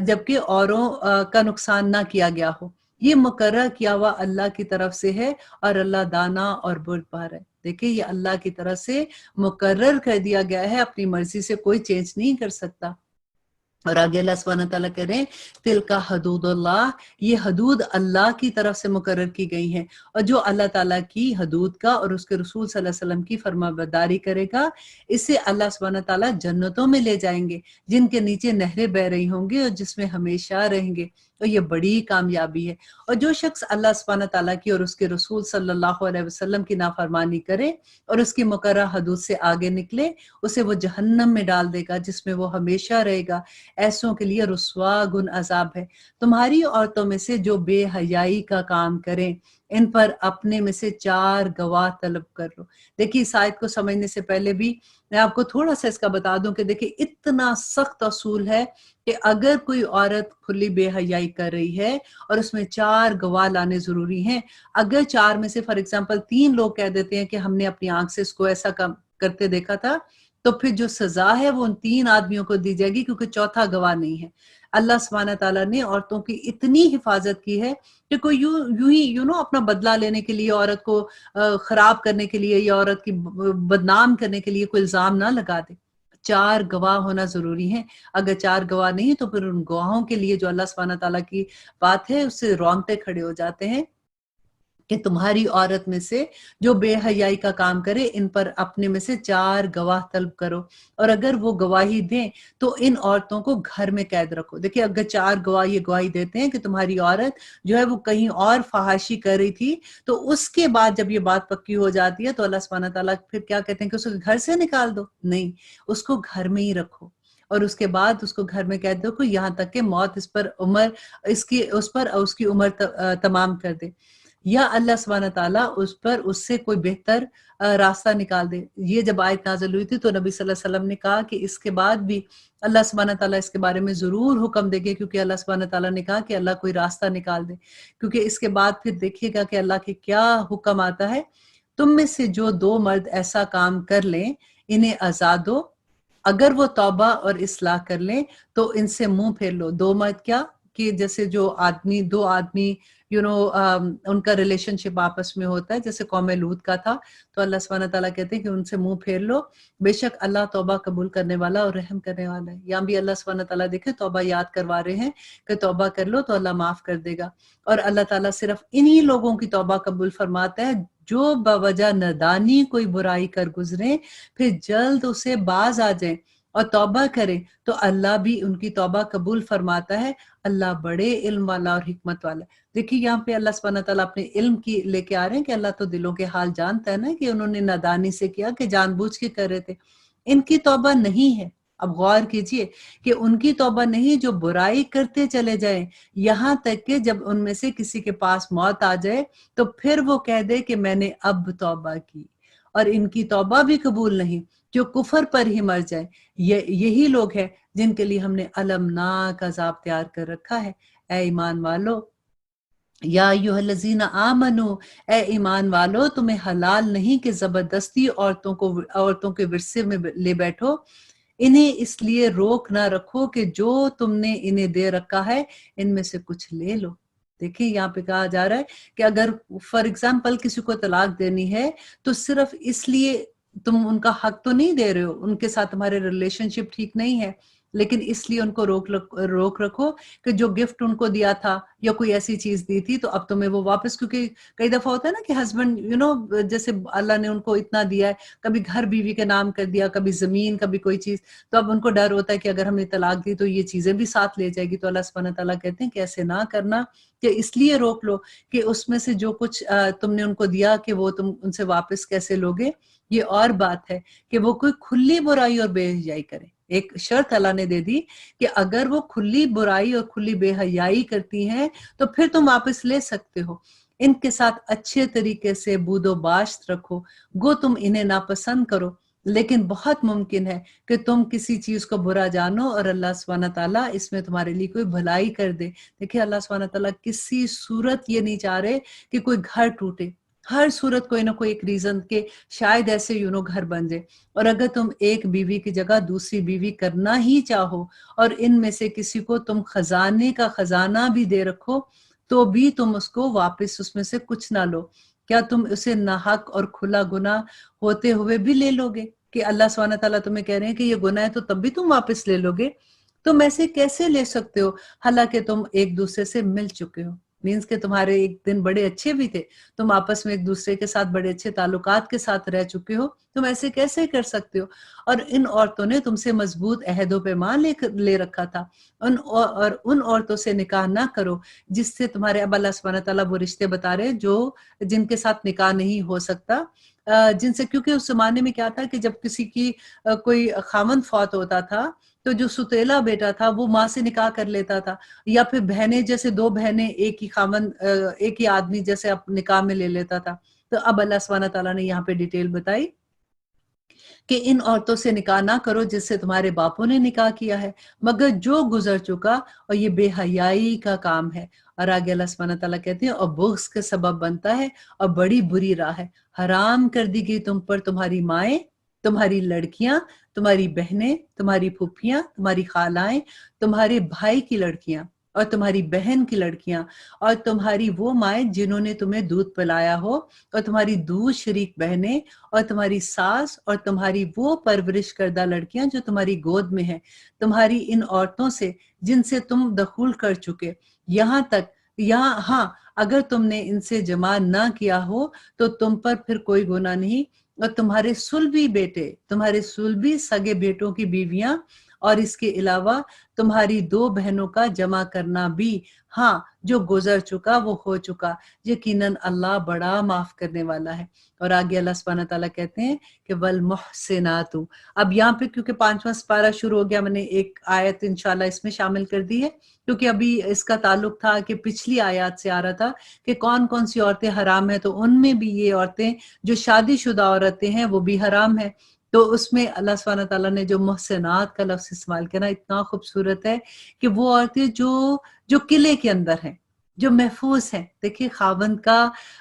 جبکہ اوروں کا نقصان نہ کیا گیا ہو، یہ مقرر کیا ہوا اللہ کی طرف سے ہے، اور اللہ دانا اور بردبار ہے۔ دیکھیں یہ اللہ کی طرف سے مقرر کر دیا گیا ہے، اپنی مرضی سے کوئی چینج نہیں کر سکتا۔ اور آگے اللہ سبحانہ تعالیٰ کہہ رہے ہیں تلکا حدود اللہ، یہ حدود اللہ کی طرف سے مقرر کی گئی ہیں، اور جو اللہ تعالیٰ کی حدود کا اور اس کے رسول صلی اللہ علیہ وسلم کی فرما برداری کرے گا اسے اللہ سبحانہ تعالیٰ جنتوں میں لے جائیں گے جن کے نیچے نہریں بہ رہی ہوں گی اور جس میں ہمیشہ رہیں گے، اور یہ بڑی کامیابی ہے۔ اور جو شخص اللہ سبحانہ تعالیٰ کی اور اس کے رسول صلی اللہ علیہ وسلم کی نافرمانی کرے اور اس کی مقررہ حدود سے آگے نکلے، اسے وہ جہنم میں ڈال دے گا جس میں وہ ہمیشہ رہے گا، ایسوں کے لیے رسوا گن عذاب ہے۔ تمہاری عورتوں میں سے جو بے حیائی کا کام کریں ان پر اپنے میں سے 4 گواہ طلب کر لو۔ دیکھیے اس آیت کو سمجھنے سے پہلے بھی میں آپ کو تھوڑا سا اس کا بتا دوں کہ دیکھیے اتنا سخت اصول ہے کہ اگر کوئی عورت کھلی بے حیائی کر رہی ہے اور اس میں 4 گواہ لانے ضروری ہیں، اگر 4 میں سے فار ایگزامپل 3 لوگ کہہ دیتے ہیں کہ ہم نے اپنی آنکھ سے اس کو ایسا کرتے دیکھا تھا، تو پھر جو سزا ہے وہ ان 3 آدمیوں کو دی جائے گی کیونکہ چوتھا گواہ نہیں ہے۔ اللہ سبحانہ تعالیٰ نے عورتوں کی اتنی حفاظت کی ہے کہ کوئی یوں ہی اپنا بدلہ لینے کے لیے، عورت کو خراب کرنے کے لیے یا عورت کی بدنام کرنے کے لیے کوئی الزام نہ لگا دے۔ 4 گواہ ہونا ضروری ہے، اگر 4 گواہ نہیں تو پھر ان گواہوں کے لیے جو اللہ سبحانہ تعالیٰ کی بات ہے اس سے رونگٹے کھڑے ہو جاتے ہیں کہ تمہاری عورت میں سے جو بے حیائی کا کام کرے ان پر اپنے میں سے 4 گواہ طلب کرو، اور اگر وہ گواہی دیں تو ان عورتوں کو گھر میں قید رکھو۔ دیکھیں اگر 4 گواہ یہ گواہی دیتے ہیں کہ تمہاری عورت جو ہے وہ کہیں اور فحاشی کر رہی تھی، تو اس کے بعد جب یہ بات پکی ہو جاتی ہے تو اللہ سبحانہ تعالیٰ پھر کیا کہتے ہیں کہ اس کو گھر سے نکال دو؟ نہیں، اس کو گھر میں ہی رکھو، اور اس کے بعد اس کو گھر میں قید رکھو یہاں تک کہ موت اس پر اس کی عمر تمام کر دے، یا اللہ سبحانہ تعالیٰ اس سے کوئی بہتر راستہ نکال دے۔ یہ جب آیت نازل ہوئی تھی تو نبی صلی اللہ علیہ وسلم نے کہا کہ اس کے بعد بھی اللہ سبحانہ تعالیٰ اس کے بارے میں ضرور حکم دے گے، کیونکہ اللہ سبحانہ تعالیٰ نے کہا کہ اللہ کوئی راستہ نکال دے، کیونکہ اس کے بعد پھر دیکھیے گا کہ اللہ کے کیا حکم آتا ہے۔ تم میں سے جو 2 مرد ایسا کام کر لیں انہیں آزاد دو، اگر وہ توبہ اور اصلاح کر لیں تو ان سے منہ پھیر لو۔ 2 مرد کیا کہ جیسے جو 2 آدمی ان کا ریلیشن شپ آپس میں ہوتا ہے جیسے قوم لوط کا تھا، تو اللہ سبحانہ تعالیٰ کہتے ہیں کہ ان سے منہ پھیر لو، بے شک اللہ توبہ قبول کرنے والا اور رحم کرنے والا ہے۔ یہاں بھی اللہ سبحانہ تعالیٰ دیکھیں توبہ یاد کروا رہے ہیں کہ توبہ کر لو تو اللہ معاف کر دے گا، اور اللہ تعالیٰ صرف انہی لوگوں کی توبہ قبول فرماتا ہے جو بوجہ نادانی کوئی برائی کر گزریں پھر جلد اسے باز آ جائیں اور توبہ کریں تو اللہ بھی ان کی توبہ قبول فرماتا ہے، اللہ بڑے علم والا اور حکمت والا ہے۔ دیکھیے یہاں پہ اللہ سبحانہ تعالیٰ اپنے علم کی لے کے آ رہے ہیں کہ اللہ تو دلوں کے حال جانتا ہے نا، کہ انہوں نے نادانی سے کیا کہ جان بوجھ کے کر رہے تھے۔ इनकी तौबा नहीं है। अब गौर कीजिए कि उनकी तौबा नहीं, जो बुराई करते चले जाएं, यहाँ तक कि जब उनमें से किसी के पास मौत आ जाए तो फिर वो कह दे कि मैंने अब तौबा की, और इनकी तौबा भी कबूल नहीं, जो कुफर पर ही मर जाए। यही लोग हैं जिनके लिए हमने अलमनाक अजाब तैयार कर रखा है। ए ईमान वालो, या अय्युहल्लज़ीना आमनू, ए ईमान वालो, तुम्हें हलाल नहीं कि जबरदस्ती औरतों के विरसे में ले बैठो। इन्हें इसलिए रोक ना रखो कि जो तुमने इन्हें दे रखा है इनमें से कुछ ले लो। देखिए यहाँ पे कहा जा रहा है कि अगर फॉर एग्जाम्पल किसी को तलाक देनी है तो सिर्फ इसलिए तुम उनका हक तो नहीं दे रहे हो, उनके साथ तुम्हारे रिलेशनशिप ठीक नहीं है, लेकिन इसलिए उनको रोक रखो कि जो गिफ्ट उनको दिया था या कोई ऐसी चीज दी थी तो अब तुम्हें वो वापस, क्योंकि कई दफा होता है ना कि हस्बैंड जैसे अल्लाह ने उनको इतना दिया है, कभी घर बीवी के नाम कर दिया, कभी जमीन, कभी कोई चीज, तो अब उनको डर होता है कि अगर हमने तलाक दी तो ये चीजें भी साथ ले जाएगी। तो अल्लाह सुब्हानहू तआला कहते हैं कि ऐसे ना करना, कि इसलिए रोक लो कि उसमें से जो कुछ तुमने उनको दिया कि वो तुम उनसे वापस कैसे लोगे। ये और बात है कि वो कोई खुली बुराई और बेहयाई करे। एक शर्त अल्लाह ने दे दी कि अगर वो खुली बुराई और खुली बेहयाई करती हैं तो फिर तुम वापस ले सकते हो। इनके साथ अच्छे तरीके से बूदोबाश्त रखो, गो तुम इन्हें नापसंद करो, लेकिन बहुत मुमकिन है कि तुम किसी चीज को बुरा जानो और अल्लाह सुब्हानहू तआला इसमें तुम्हारे लिए कोई भलाई कर दे। देखिए अल्लाह सुब्हानहू तआला किसी सूरत ये नहीं चाह रहे कि कोई घर टूटे, हर सूरत कोई ना कोई एक रीजन के शायद ऐसे घर बन जाए। और अगर तुम एक बीवी की जगह दूसरी बीवी करना ही चाहो और इनमें से किसी को तुम खजाने का खजाना भी दे रखो तो भी तुम उसको वापस उसमें से कुछ ना लो। क्या तुम उसे नाहक और खुला गुनाह होते हुए भी ले लोगे कि अल्लाह सुब्हानहू तआला तुम्हें कह रहे हैं कि ये गुनाह है तो तब भी तुम वापस ले लोगे? तुम ऐसे कैसे ले सकते हो हालांकि तुम एक दूसरे से मिल चुके हो? मीन्स के तुम्हारे एक दिन बड़े अच्छे भी थे, तुम आपस में एक दूसरे के साथ बड़े अच्छे ताल्लुकात के साथ रह चुके हो, तुम ऐसे कैसे कर सकते हो? और इन औरतों ने तुमसे मजबूत अहदो पैमान ले रखा था। और उन औरतों से निकाह ना करो जिससे तुम्हारे, अब अल्लाह सुब्हानहू तआला वो रिश्ते बता रहे हैं जो जिनके साथ निकाह नहीं हो सकता, जिनसे, क्योंकि उस जमाने में क्या था कि जब किसी की कोई खामन फौत होता था तो जो सुतेला बेटा था वो माँ से निकाह कर लेता था, या फिर बहनें, जैसे दो बहनें एक ही आदमी जैसे निकाह में ले लेता था। तो अब अल्लाह सुब्हानहू तआला ने यहाँ पे डिटेल बताई कि इन औरतों से निकाह ना करो जिससे तुम्हारे बापों ने निकाह किया है, मगर जो गुजर चुका, और ये बेहयाई का काम है। और आगे अल्लाह सुब्हानहू तआला कहते हैं और बुग़्ज़ का सबब बनता है और बड़ी बुरी राह है। हराम कर दी गई तुम पर तुम्हारी माएं, तुम्हारी लड़कियां, तुम्हारी बहनें, तुम्हारी फूफियां, तुम्हारी खालाएं, तुम्हारे भाई की लड़कियां और तुम्हारी बहन की लड़कियां, और तुम्हारी वो माएं जिन्होंने तुम्हें दूध पिलाया हो, और तुम्हारी दूध शरीक बहनें, और तुम्हारी सास, और तुम्हारी वो परवरिश करदा लड़कियां जो तुम्हारी गोद में हैं, तुम्हारी इन औरतों से जिनसे तुम दखूल कर चुके, यहाँ हाँ, अगर तुमने इनसे जमा ना किया हो तो तुम पर फिर कोई गुनाह नहीं। और तुम्हारे सुलभी बेटे, तुम्हारे सुलभी सगे बेटों की बीवियां, और इसके अलावा तुम्हारी दो बहनों का जमा करना भी, हाँ, जो गुजर चुका वो हो चुका, यकीनन अल्लाह बड़ा माफ करने वाला है। और आगे अल्लाह सुब्हानहू तआला कहते हैं कि वल मुहसिनातु। अब यहाँ पे क्योंकि 5वां पारा शुरू हो गया, मैंने एक आयत इंशाल्लाह इसमें शामिल कर दी है, क्योंकि अभी इसका ताल्लुक था कि पिछली आयत से आ रहा था कि कौन कौन सी औरतें हराम है, तो उनमें भी ये औरतें जो शादीशुदा औरतें हैं वो भी हराम है। तो उसमें अल्लाह सुब्हानहू तआला ने जो मुहसिनात का लफ्ज़ इस्तेमाल किया ना, इतना खूबसूरत है कि वो औरतें जो किले के अंदर हैं, जो महफूज हैं। देखिए खावंद का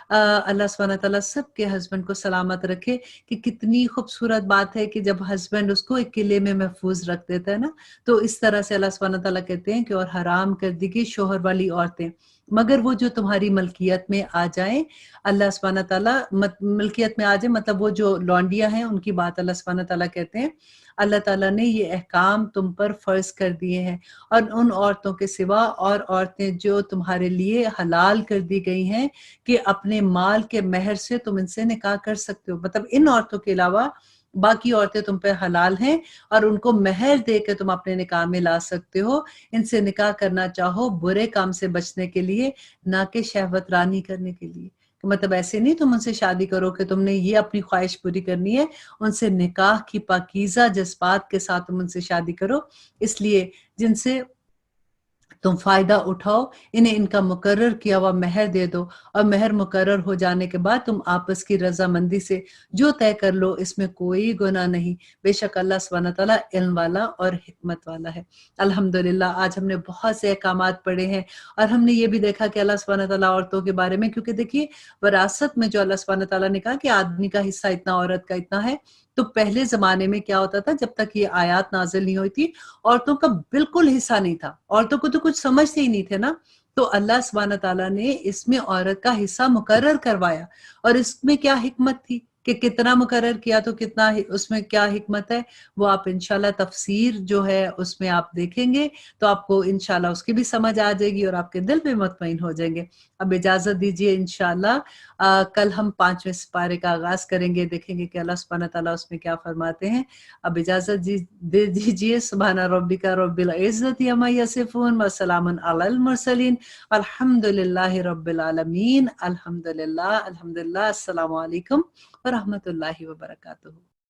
अल्लाह सुब्हानहू तआला सबके हस्बैंड को सलामत रखे कि कितनी खूबसूरत बात है कि जब हस्बैंड उसको एक किले में महफूज रख देता है ना, तो इस तरह से अल्लाह सुब्हानहू तआला कहते हैं कि और हराम कर दी गई शोहर वाली औरतें, मगर वो जो तुम्हारी मलकियत में आ जाएं। अल्लाह सुब्हानहू तआला मलकियत में आ जाए मतलब वो जो लौंडियां हैं उनकी बात अल्लाह सुब्हानहू तआला कहते हैं, अल्लाह ताला ने ये अहकाम तुम पर फर्ज कर दिए हैं, और उन औरतों के सिवा और औरतें जो तुम्हारे लिए हलाल कर दी गई हैं कि अपने माल के महर से तुम इनसे निकाह कर सकते हो। मतलब इन औरतों के अलावा बाकी औरतें तुम पे हलाल हैं और उनको महर दे के तुम अपने निकाह में ला सकते हो। इनसे निकाह करना चाहो बुरे काम से बचने के लिए, ना कि शहवत रानी करने के लिए। मतलब ऐसे नहीं तुम उनसे शादी करो कि तुमने ये अपनी ख्वाहिश पूरी करनी है, उनसे निकाह की पाकीज़ा जज़्बात के साथ तुम उनसे शादी करो, इसलिए जिनसे तुम फ़ायदा उठाओ, इन्हें इनका मुकर्रर किया हुआ महर दे दो और महर मुकर्रर हो जाने के बाद तुम आपस की रज़ामंदी से जो तय कर लो, इसमें कोई गुनाह नहीं। बेशक अल्लाह सुब्हानहू व तआला इल्म वाला और हिकमत वाला है। अल्हम्दुलिल्लाह आज हमने बहुत से अहकामात पढ़े हैं और हमने ये भी देखा कि अल्लाह सुब्हानहू व तआला औरतों के बारे में, क्योंकि देखिए विरासत में जो अल्लाह सुब्हानहू व तआला ने कहा कि आदमी का हिस्सा इतना, औरत का इतना है, तो पहले ज़माने में क्या होता था जब तक ये आयत नाज़िल नहीं हुई थी, औरतों का बिल्कुल हिस्सा नहीं था। औरतों को तो कुछ समझते ही नहीं थे ना। तो अल्लाह सुब्हानहू व तआला ने इसमें औरत का हिस्सा मुकर्रर करवाया और इसमें क्या हिकमत थी कि कितना मुकर्रर किया, तो कितना उसमें क्या हिकमत है, वो आप इंशाल्लाह तफसीर जो है उसमें आप देखेंगे तो आपको इंशाल्लाह उसकी भी समझ आ जाएगी और आपके दिल पे मुतमईन हो जाएंगे। अब इजाज़त दीजिए, इंशाल्लाह कल हम 5वें सिपारे का आगाज़ करेंगे, देखेंगे कि अल्लाह सुब्हानहू व तआला उसमें क्या फरमाते हैं। अब इजाज़त दे दीजिए। सुब्हान रब्बिका रब्बिल इज़्ज़ति अम्मा यसिफून व सलामुन अलल मुरसलीन वल्हम्दुलिल्लाहि रब्बिल आलमीन। अल्हम्दुलिल्लाह, अल्हम्दुलिल्लाह। अस्सलामु अलैकुम व रहमतुल्लाहि व बरकातुहू।